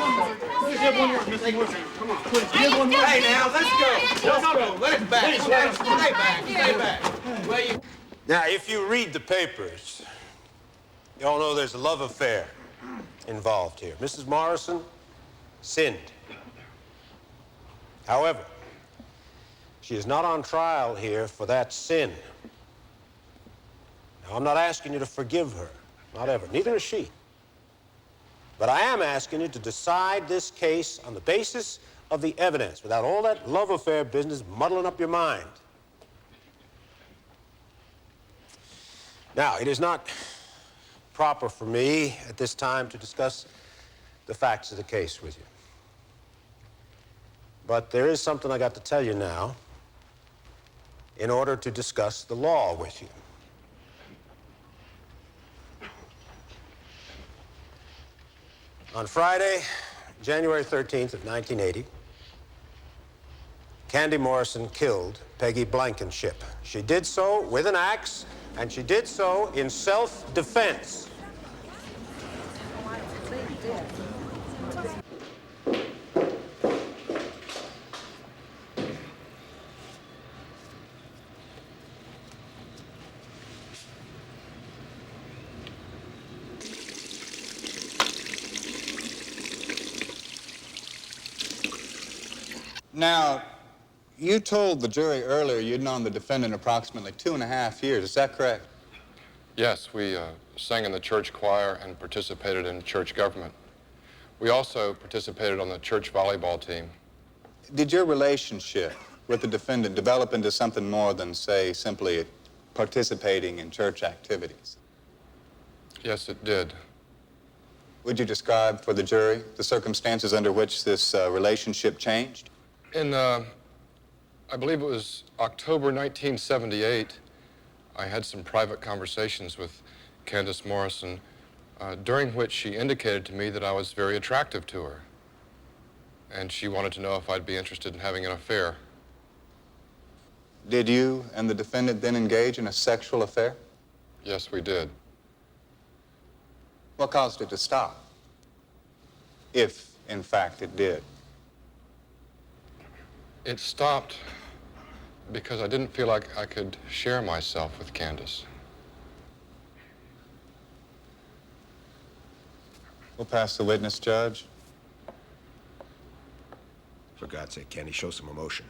Please have one more. Come on. Please give one more. Hey, now, let's go. Let's go. Let him back. Stay back. Stay back. Where you... Now, if you read the papers, you all know there's a love affair involved here. Mrs. Morrison sinned. However, she is not on trial here for that sin. Now, I'm not asking you to forgive her. Not ever. Neither is she. But I am asking you to decide this case on the basis of the evidence, without all that love affair business muddling up your mind. Now, it is not proper for me at this time to discuss the facts of the case with you. But there is something I got to tell you now in order to discuss the law with you. On Friday, January 13th of 1980, Candy Morrison killed Peggy Blankenship. She did so with an axe, and she did so in self-defense. Now, you told the jury earlier you'd known the defendant approximately 2.5 years. Is that correct? Yes, we sang in the church choir and participated in church government. We also participated on the church volleyball team. Did your relationship with the defendant develop into something more than, say, simply participating in church activities? Yes, it did. Would you describe for the jury the circumstances under which this relationship changed? In, I believe it was October 1978, I had some private conversations with Candace Morrison, during which she indicated to me that I was very attractive to her. And she wanted to know if I'd be interested in having an affair. Did you and the defendant then engage in a sexual affair? Yes, we did. What caused it to stop? If, in fact, it did. It stopped because I didn't feel like I could share myself with Candace. We'll pass the witness, Judge. For God's sake, Candy, show some emotion.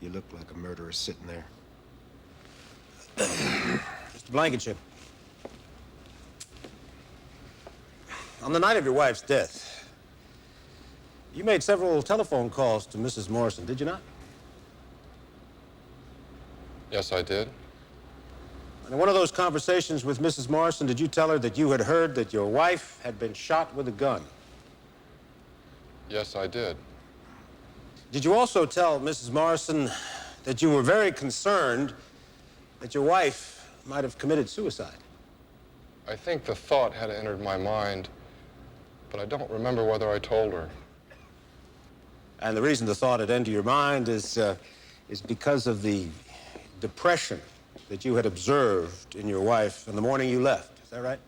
You look like a murderer sitting there. Mr. Blankenship, on the night of your wife's death, you made several telephone calls to Mrs. Morrison, did you not? Yes, I did. And in one of those conversations with Mrs. Morrison, did you tell her that you had heard that your wife had been shot with a gun? Yes, I did. Did you also tell Mrs. Morrison that you were very concerned that your wife might have committed suicide? I think the thought had entered my mind, but I don't remember whether I told her. And the reason the thought had entered your mind is because of the depression that you had observed in your wife on the morning you left. Is that right?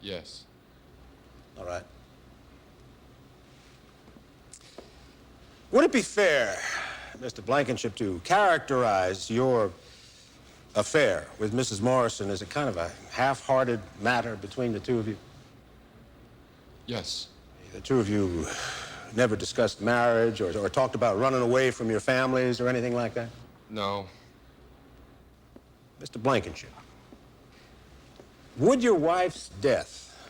Yes. All right. Would it be fair, Mr. Blankenship, to characterize your affair with Mrs. Morrison is a kind of a half-hearted matter between the two of you? Yes. The two of you never discussed marriage or talked about running away from your families or anything like that? No. Mr. Blankenship, would your wife's death,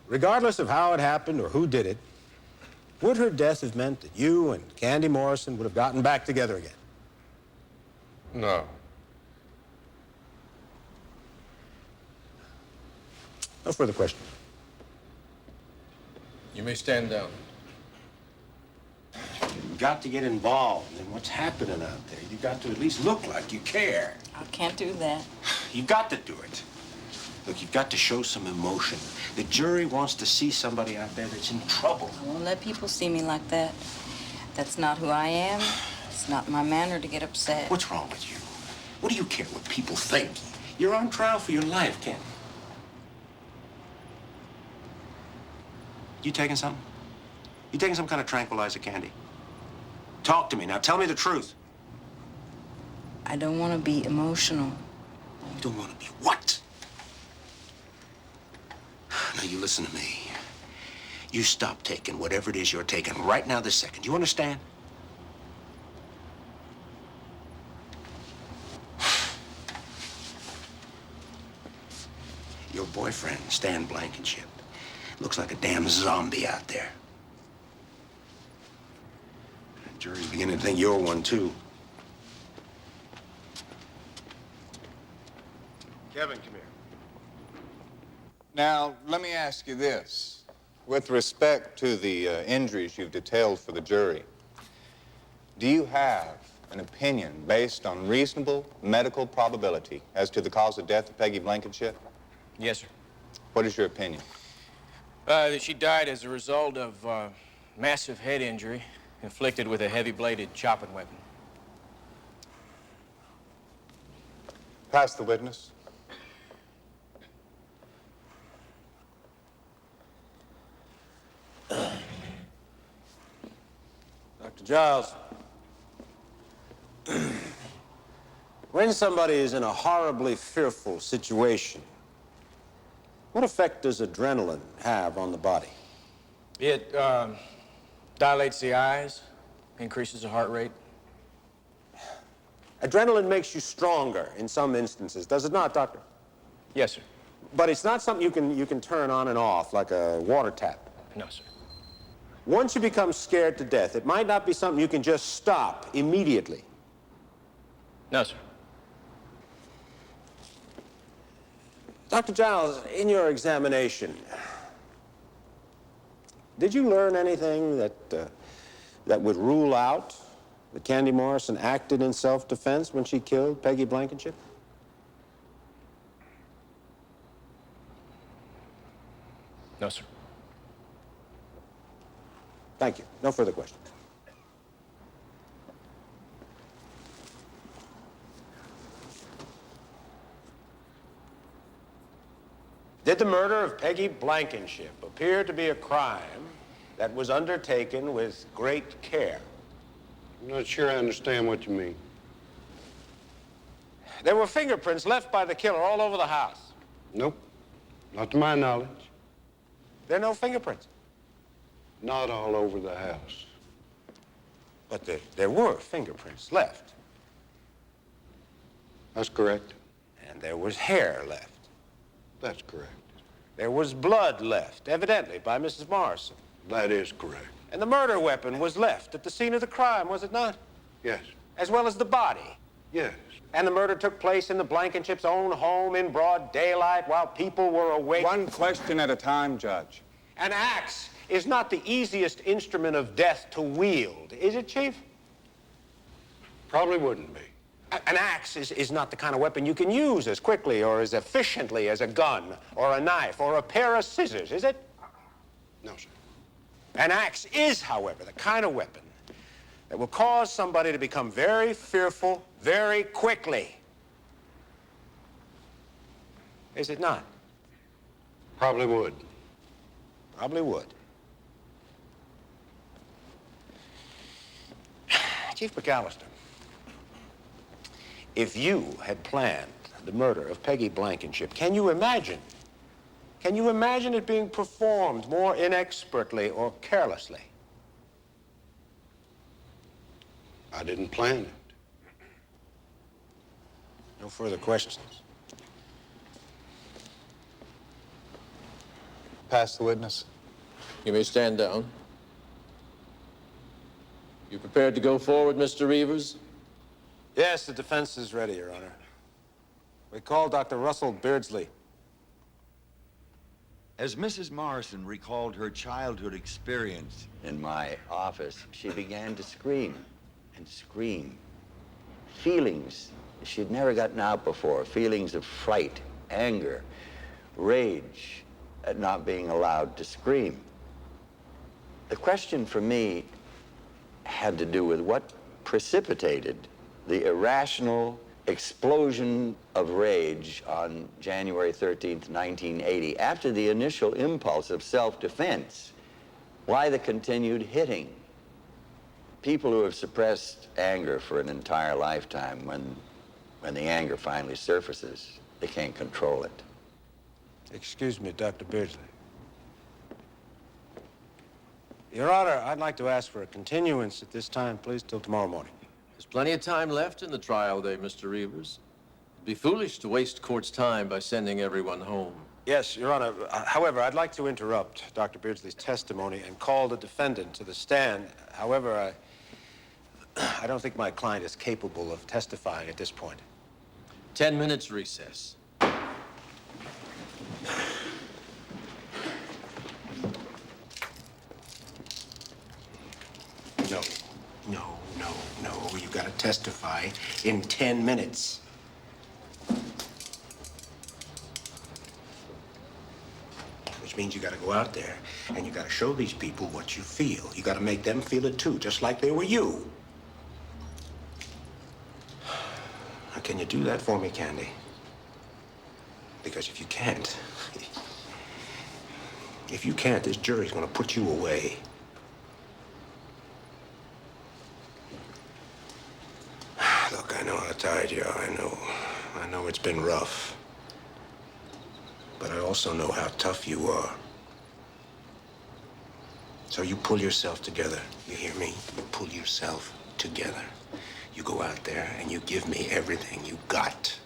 regardless of how it happened or who did it, would her death have meant that you and Candy Morrison would have gotten back together again? No. No further questions. You may stand down. You've got to get involved in what's happening out there. You've got to at least look like you care. I can't do that. You've got to do it. Look, you've got to show some emotion. The jury wants to see somebody out there that's in trouble. I won't let people see me like that. That's not who I am. It's not my manner to get upset. What's wrong with you? What do you care what people think? You're on trial for your life, Ken. You taking something? You taking some kind of tranquilizer, Candy? Talk to me now. Tell me the truth. I don't want to be emotional. You don't want to be what? Now, you listen to me. You stop taking whatever it is you're taking right now this second. You understand? Your boyfriend, Stan Blankenship, looks like a damn zombie out there. The jury's beginning to think you're one, too. Kevin, come here. Now, let me ask you this. With respect to the injuries you've detailed for the jury, do you have an opinion based on reasonable medical probability as to the cause of death of Peggy Blankenship? Yes, sir. What is your opinion? That she died as a result of massive head injury inflicted with a heavy-bladed chopping weapon. Pass the witness. Dr. Giles, when somebody is in a horribly fearful situation, what effect does adrenaline have on the body? It dilates the eyes, increases the heart rate. Adrenaline makes you stronger in some instances, does it not, Doctor? Yes, sir. But it's not something you can turn on and off like a water tap. No, sir. Once you become scared to death, it might not be something you can just stop immediately. No, sir. Dr. Giles, in your examination, did you learn anything that would rule out that Candy Morrison acted in self-defense when she killed Peggy Blankenship? No, sir. Thank you. No further questions. Did the murder of Peggy Blankenship appear to be a crime that was undertaken with great care? I'm not sure I understand what you mean. There were fingerprints left by the killer all over the house. Nope. Not to my knowledge. There are no fingerprints. Not all over the house. But there were fingerprints left. That's correct. And there was hair left. That's correct. There was blood left, evidently by Mrs. Morrison. That is correct. And the murder weapon was left at the scene of the crime, was it not? Yes. As well as the body. Yes. And the murder took place in the Blankenship's own home in broad daylight while people were awake. One question at a time, Judge. An axe is not the easiest instrument of death to wield, is it, Chief? Probably wouldn't be. An axe is not the kind of weapon you can use as quickly or as efficiently as a gun or a knife or a pair of scissors, is it? No, sir. An axe is, however, the kind of weapon that will cause somebody to become very fearful very quickly. Is it not? Probably would. Probably would. Chief McAllister, if you had planned the murder of Peggy Blankenship, can you imagine it being performed more inexpertly or carelessly? I didn't plan it. No further questions. Pass the witness. You may stand down. You prepared to go forward, Mr. Reavers? Yes, the defense is ready, Your Honor. We call Dr. Russell Beardsley. As Mrs. Morrison recalled her childhood experience in my office, she began to scream and scream. Feelings she'd never gotten out before, feelings of fright, anger, rage at not being allowed to scream. The question for me had to do with what precipitated the irrational explosion of rage on January 13th, 1980, after the initial impulse of self-defense. Why the continued hitting? People who have suppressed anger for an entire lifetime, when the anger finally surfaces, they can't control it. Excuse me, Dr. Beardsley. Your Honor, I'd like to ask for a continuance at this time, please, till tomorrow morning. There's plenty of time left in the trial day, Mr. Reavers. It'd be foolish to waste court's time by sending everyone home. Yes, Your Honor. However, I'd like to interrupt Dr. Beardsley's testimony and call the defendant to the stand. However, I don't think my client is capable of testifying at this point. 10 minutes recess. No. You gotta testify in 10 minutes. Which means you gotta go out there and you gotta show these people what you feel. You gotta make them feel it too, just like they were you. Now, can you do that for me, Candy? Because if you can't, this jury's gonna put you away. Look, I know how tired you are. I know it's been rough. But I also know how tough you are. So you pull yourself together. You hear me? You pull yourself together. You go out there and you give me everything you got.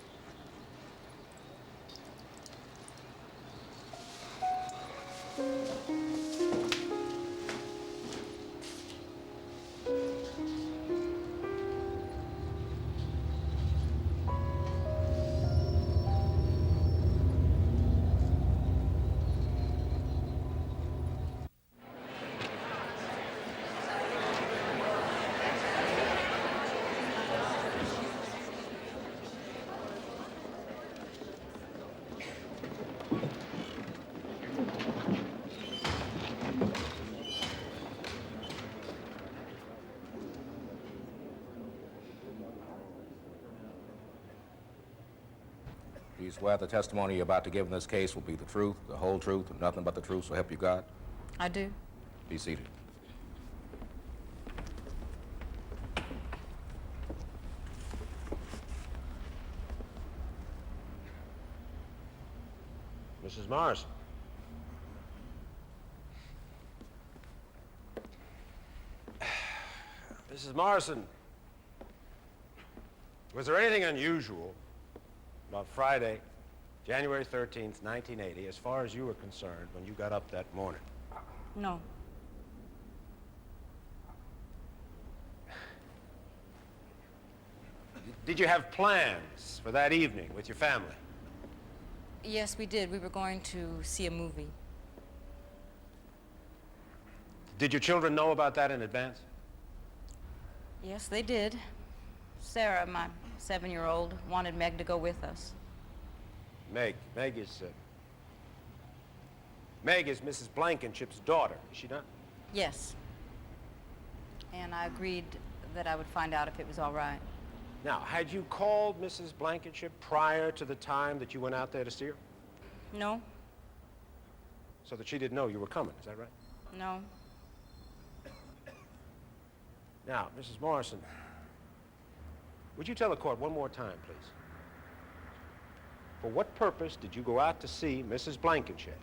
Do you swear the testimony you're about to give in this case will be the truth, the whole truth, and nothing but the truth, so help you God? I do. Be seated. Mrs. Morrison. Mrs. Morrison, was there anything unusual about Friday, January 13th, 1980, as far as you were concerned when you got up that morning? No. Did you have plans for that evening with your family? Yes, we did. We were going to see a movie. Did your children know about that in advance? Yes, they did. Sarah, my 7-year-old, wanted Meg to go with us. Meg is Mrs. Blankenship's daughter, is she not? Yes. And I agreed that I would find out if it was all right. Now, had you called Mrs. Blankenship prior to the time that you went out there to see her? No. So that she didn't know you were coming, is that right? No. Now, Mrs. Morrison, Would you tell the court one more time, please? For what purpose did you go out to see Mrs. Blankenship?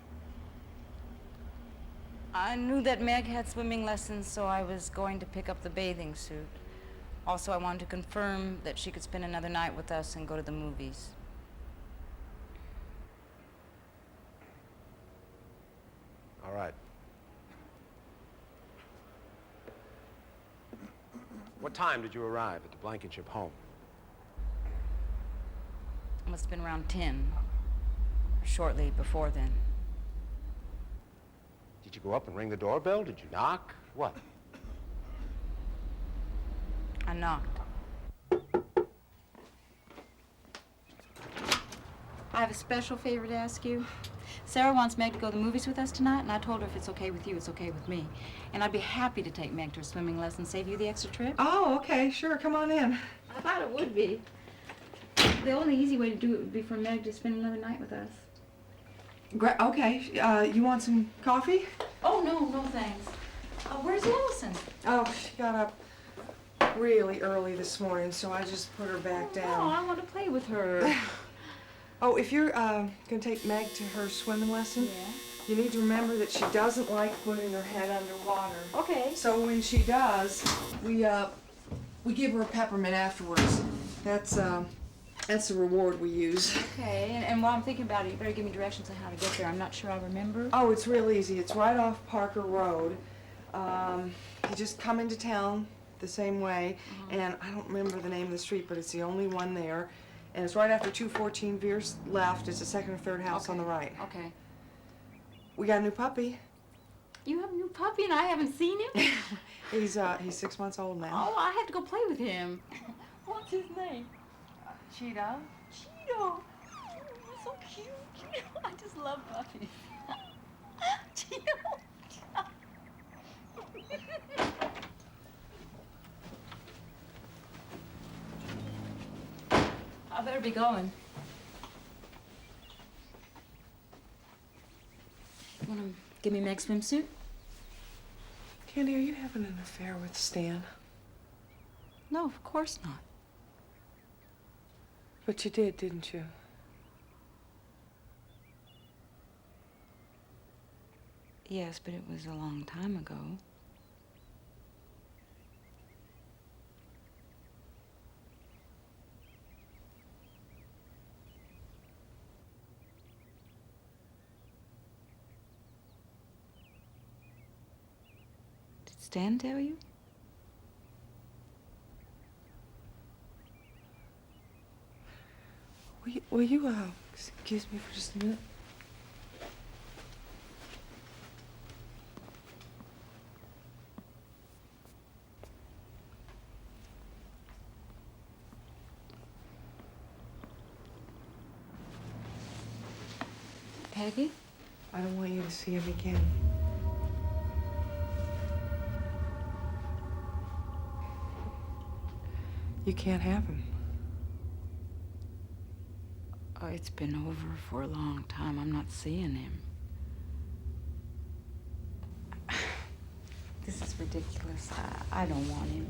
I knew that Meg had swimming lessons, so I was going to pick up the bathing suit. Also, I wanted to confirm that she could spend another night with us and go to the movies. All right. What time did you arrive at the Blankenship home? It must have been around 10, shortly before then. Did you go up and ring the doorbell? Did you knock? What? I knocked. I have a special favor to ask you. Sarah wants Meg to go to the movies with us tonight, and I told her if it's okay with you, it's okay with me. And I'd be happy to take Meg to a swimming lesson, save you the extra trip. Oh, okay, sure, come on in. I thought it would be. The only easy way to do it would be for Meg to spend another night with us. Okay, you want some coffee? Oh, no, thanks. Where's Allison? Oh, she got up really early this morning, so I just put her back down. No, I want to play with her. Oh, if you're gonna take Meg to her swimming lesson, you need to remember that she doesn't like putting her head underwater. Okay. So when she does, we give her a peppermint afterwards. That's the reward we use. Okay, and while I'm thinking about it, you better give me directions on how to get there. I'm not sure I remember. Oh, it's real easy. It's right off Parker Road. You just come into town the same way, and I don't remember the name of the street, but it's the only one there. And it's right after 214 veers left. It's the second or third house on the right. Okay. We got a new puppy. You have a new puppy and I haven't seen him? He's 6 months old now. Oh, I have to go play with him. What's his name? Cheetah. Cheeto. You're so cute. Cheeto. I just love puppies. Cheeto. I better be going. You wanna give me Meg's swimsuit? Candy, are you having an affair with Stan? No, of course not. But you did, didn't you? Yes, but it was a long time ago. Did Stan tell you? Will you excuse me for just a minute? Peggy? I don't want you to see him again. You can't have him. Oh, it's been over for a long time. I'm not seeing him. This is ridiculous. I don't want him.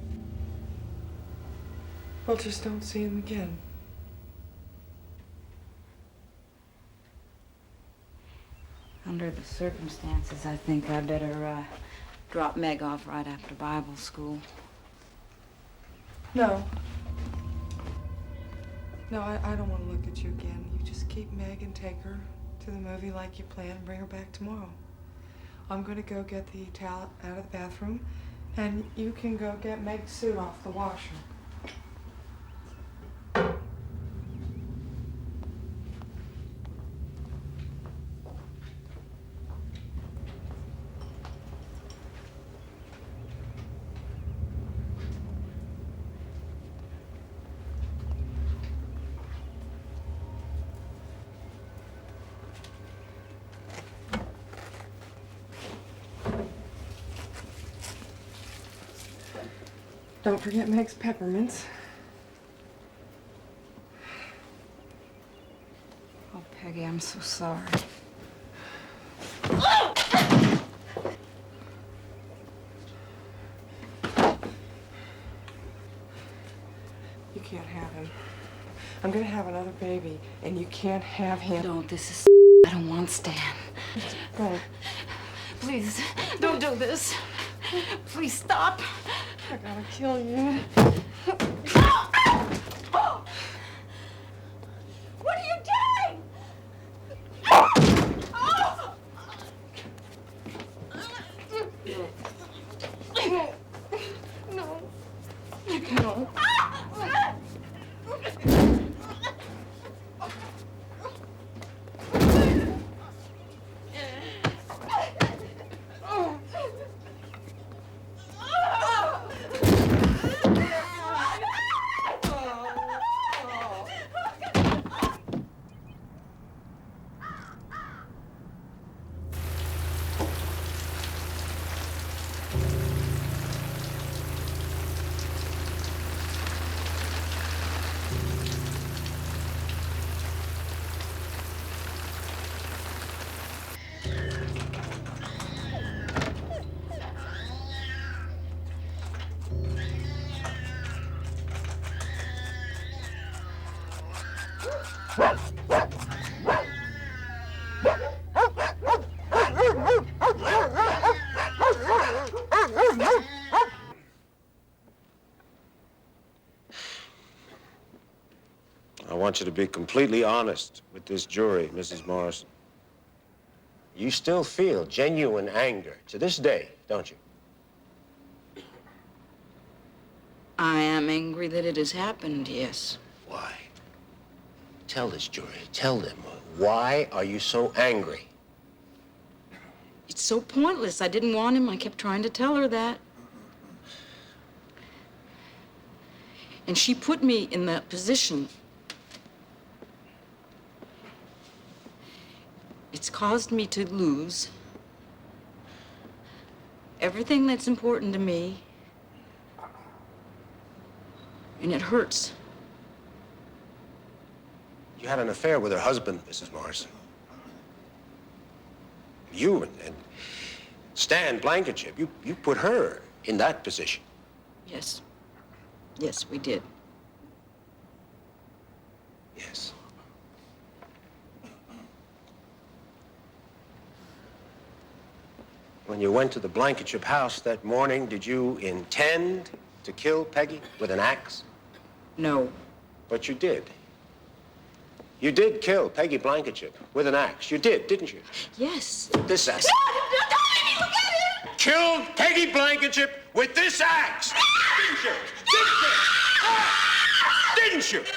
Well, just don't see him again. Under the circumstances, I think I better drop Meg off right after Bible school. No. No, I don't want to look at you again. You just keep Meg and take her to the movie like you planned and bring her back tomorrow. I'm going to go get the towel out of the bathroom, and you can go get Meg's suit off the washer. Don't forget Meg's peppermints. Oh, Peggy, I'm so sorry. You can't have him. I'm gonna have another baby, and you can't have him. Don't. This is. I don't want Stan. Go. Please, don't do this. Please stop. I gotta kill you. What are you doing? No. No. I want you to be completely honest with this jury, Mrs. Morrison. You still feel genuine anger to this day, don't you? I am angry that it has happened, yes. Why? Tell this jury, tell them, why are you so angry? It's so pointless. I didn't want him. I kept trying to tell her that. And she put me in that position. It's caused me to lose everything that's important to me. And it hurts. You had an affair with her husband, Mrs. Morrison. You and Stan Blankenship, you put her in that position. Yes. Yes, we did. Yes. When you went to the Blankenship house that morning, did you intend to kill Peggy with an axe? No. But you did. You did kill Peggy Blankenship with an axe. You did, didn't you? Yes. This axe. Killed Peggy Blankenship with this axe. Didn't you? Didn't you? Didn't you?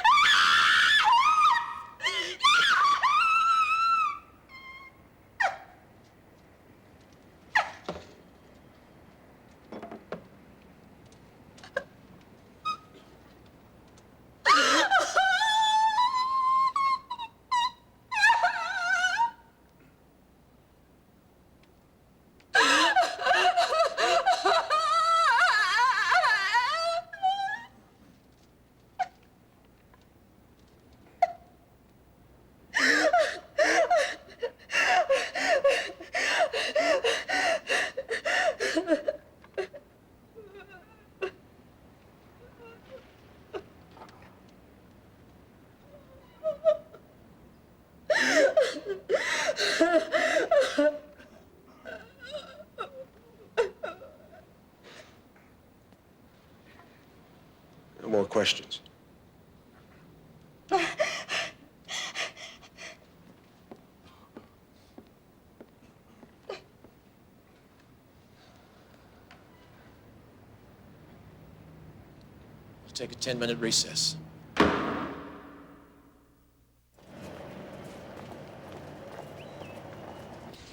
No more questions. We'll take a 10-minute recess.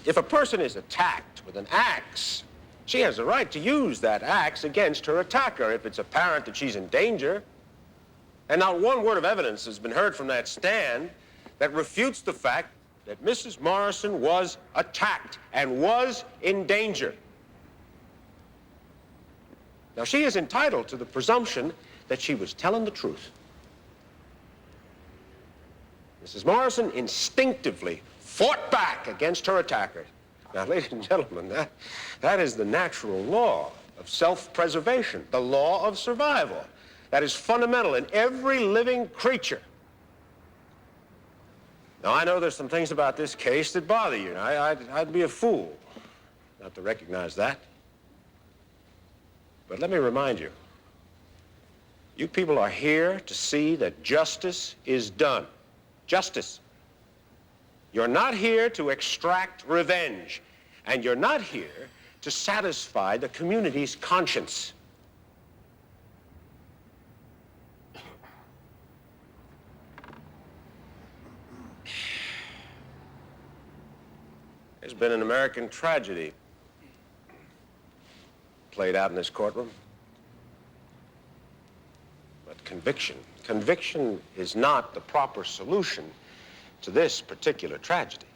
If a person is attacked with an axe, she has a right to use that axe against her attacker if it's apparent that she's in danger. And not one word of evidence has been heard from that stand that refutes the fact that Mrs. Morrison was attacked and was in danger. Now, she is entitled to the presumption that she was telling the truth. Mrs. Morrison instinctively fought back against her attacker. Now, ladies and gentlemen, that is the natural law of self-preservation, the law of survival. that is fundamental in every living creature. Now, I know there's some things about this case that bother you. I'd be a fool not to recognize that. But let me remind you, you people are here to see that justice is done. Justice. You're not here to extract revenge, and you're not here to satisfy the community's conscience. There's been an American tragedy played out in this courtroom. But conviction is not the proper solution to this particular tragedy.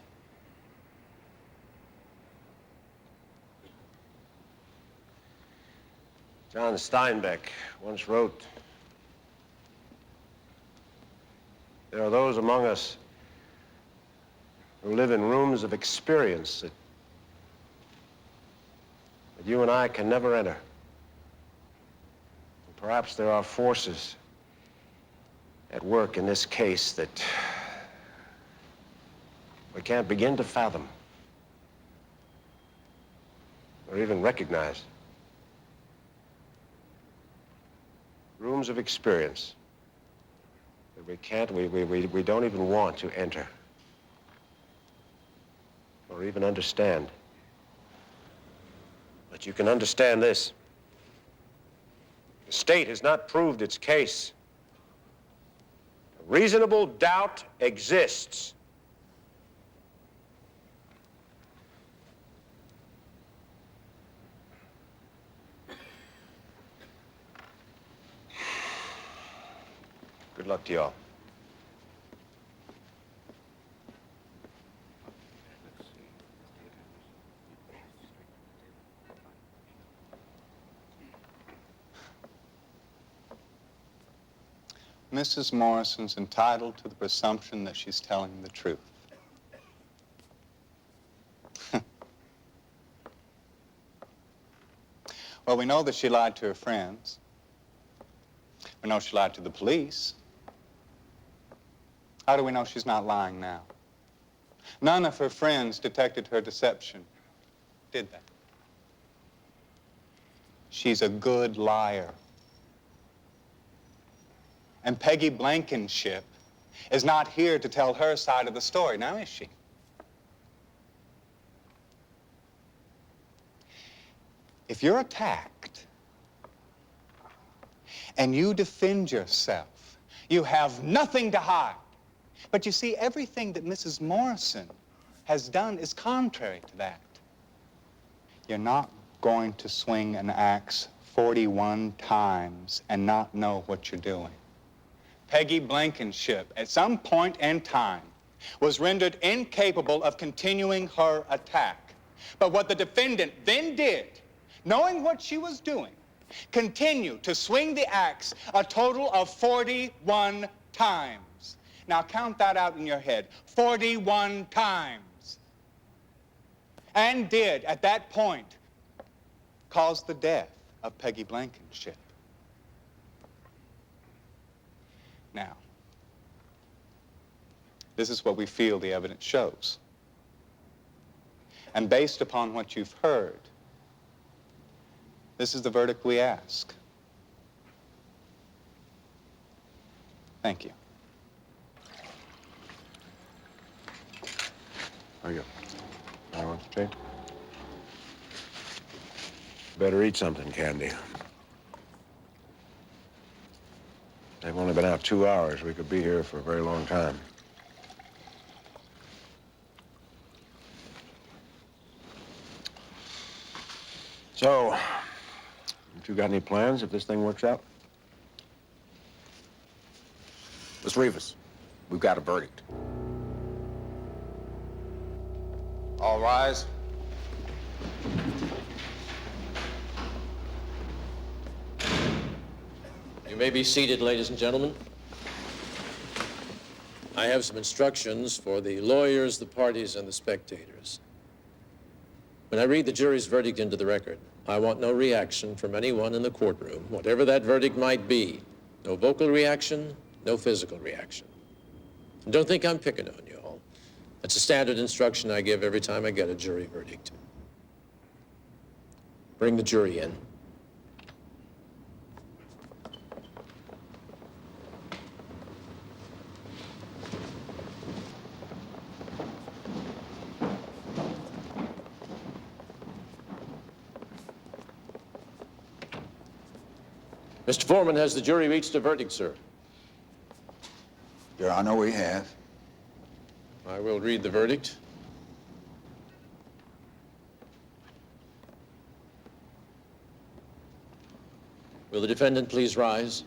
John Steinbeck once wrote, "There are those among us who live in rooms of experience that you and I can never enter. And perhaps there are forces at work in this case that we can't begin to fathom or even recognize. Rooms of experience that we don't even want to enter or even understand. But you can understand this. The state has not proved its case. A reasonable doubt exists. Good luck to you all. Mrs. Morrison's entitled to the presumption that she's telling the truth. Well, we know that she lied to her friends. We know she lied to the police. How do we know she's not lying now? None of her friends detected her deception, did they? She's a good liar. And Peggy Blankenship is not here to tell her side of the story, now is she? If you're attacked and you defend yourself, you have nothing to hide. But you see, everything that Mrs. Morrison has done is contrary to that. You're not going to swing an axe 41 times and not know what you're doing. Peggy Blankenship, at some point in time, was rendered incapable of continuing her attack. But what the defendant then did, knowing what she was doing, continued to swing the axe a total of 41 times. Now count that out in your head. 41 times. And did, at that point, cause the death of Peggy Blankenship. Now, this is what we feel the evidence shows. And based upon what you've heard, this is the verdict we ask. Thank you. There you go. I want to take. Better eat something, Candy. They've only been out 2 hours. We could be here for a very long time. So, have you got any plans if this thing works out? Miss Rivas, we've got a verdict. All rise. You may be seated, ladies and gentlemen. I have some instructions for the lawyers, the parties, and the spectators. When I read the jury's verdict into the record, I want no reaction from anyone in the courtroom, whatever that verdict might be. No vocal reaction, no physical reaction. And don't think I'm picking on you all. That's a standard instruction I give every time I get a jury verdict. Bring the jury in. Mr. Foreman, has the jury reached a verdict, sir? Your Honor, we have. I will read the verdict. Will the defendant please rise?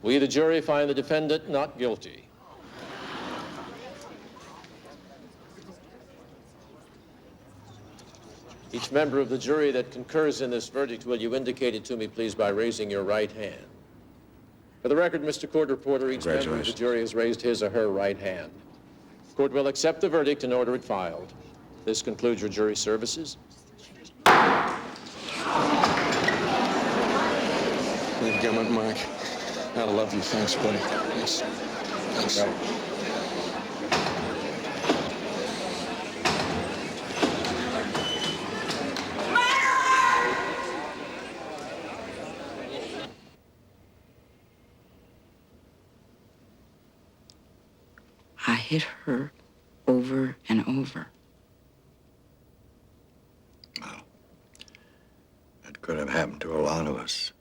We, the jury, find the defendant not guilty. Each member of the jury that concurs in this verdict, will you indicate it to me, please, by raising your right hand? For the record, Mr. Court Reporter, each member of the jury has raised his or her right hand. The court will accept the verdict and order it filed. This concludes your jury services. You've got it, Mike. I love you. Thanks, buddy. Thanks. Thanks. I hit her over and over. That could have happened to a lot of us,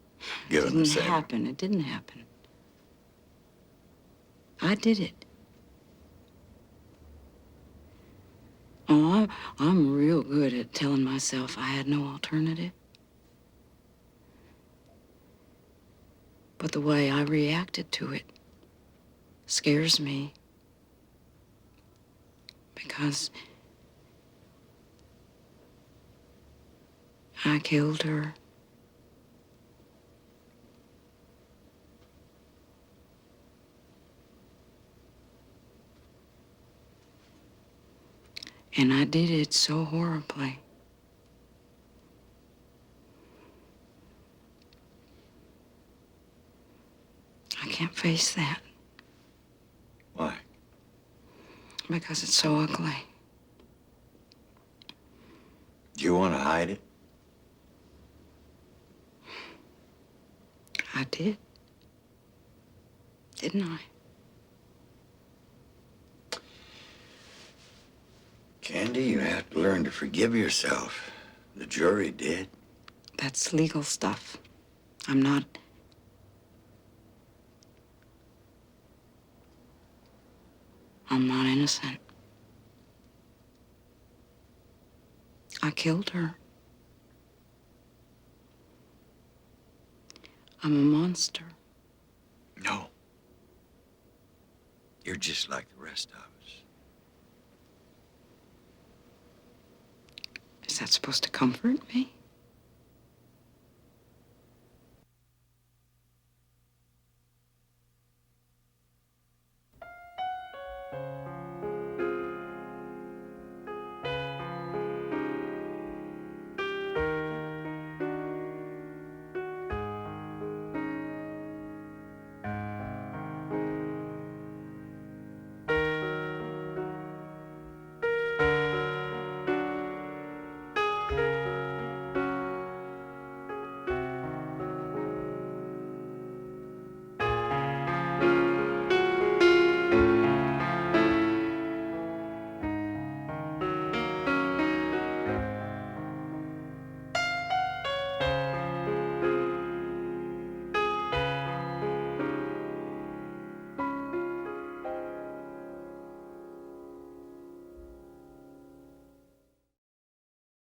given It the didn't same. happen. It didn't happen. I did it. Oh, I'm real good at telling myself I had no alternative. But the way I reacted to it scares me. Because I killed her. And I did it so horribly. I can't face that. Why? Because it's so ugly. Do you want to hide it? I did. Didn't I? Candy, you have to learn to forgive yourself. The jury did. That's legal stuff. I'm not. I'm not innocent. I killed her. I'm a monster. No. You're just like the rest of us. Is that supposed to comfort me?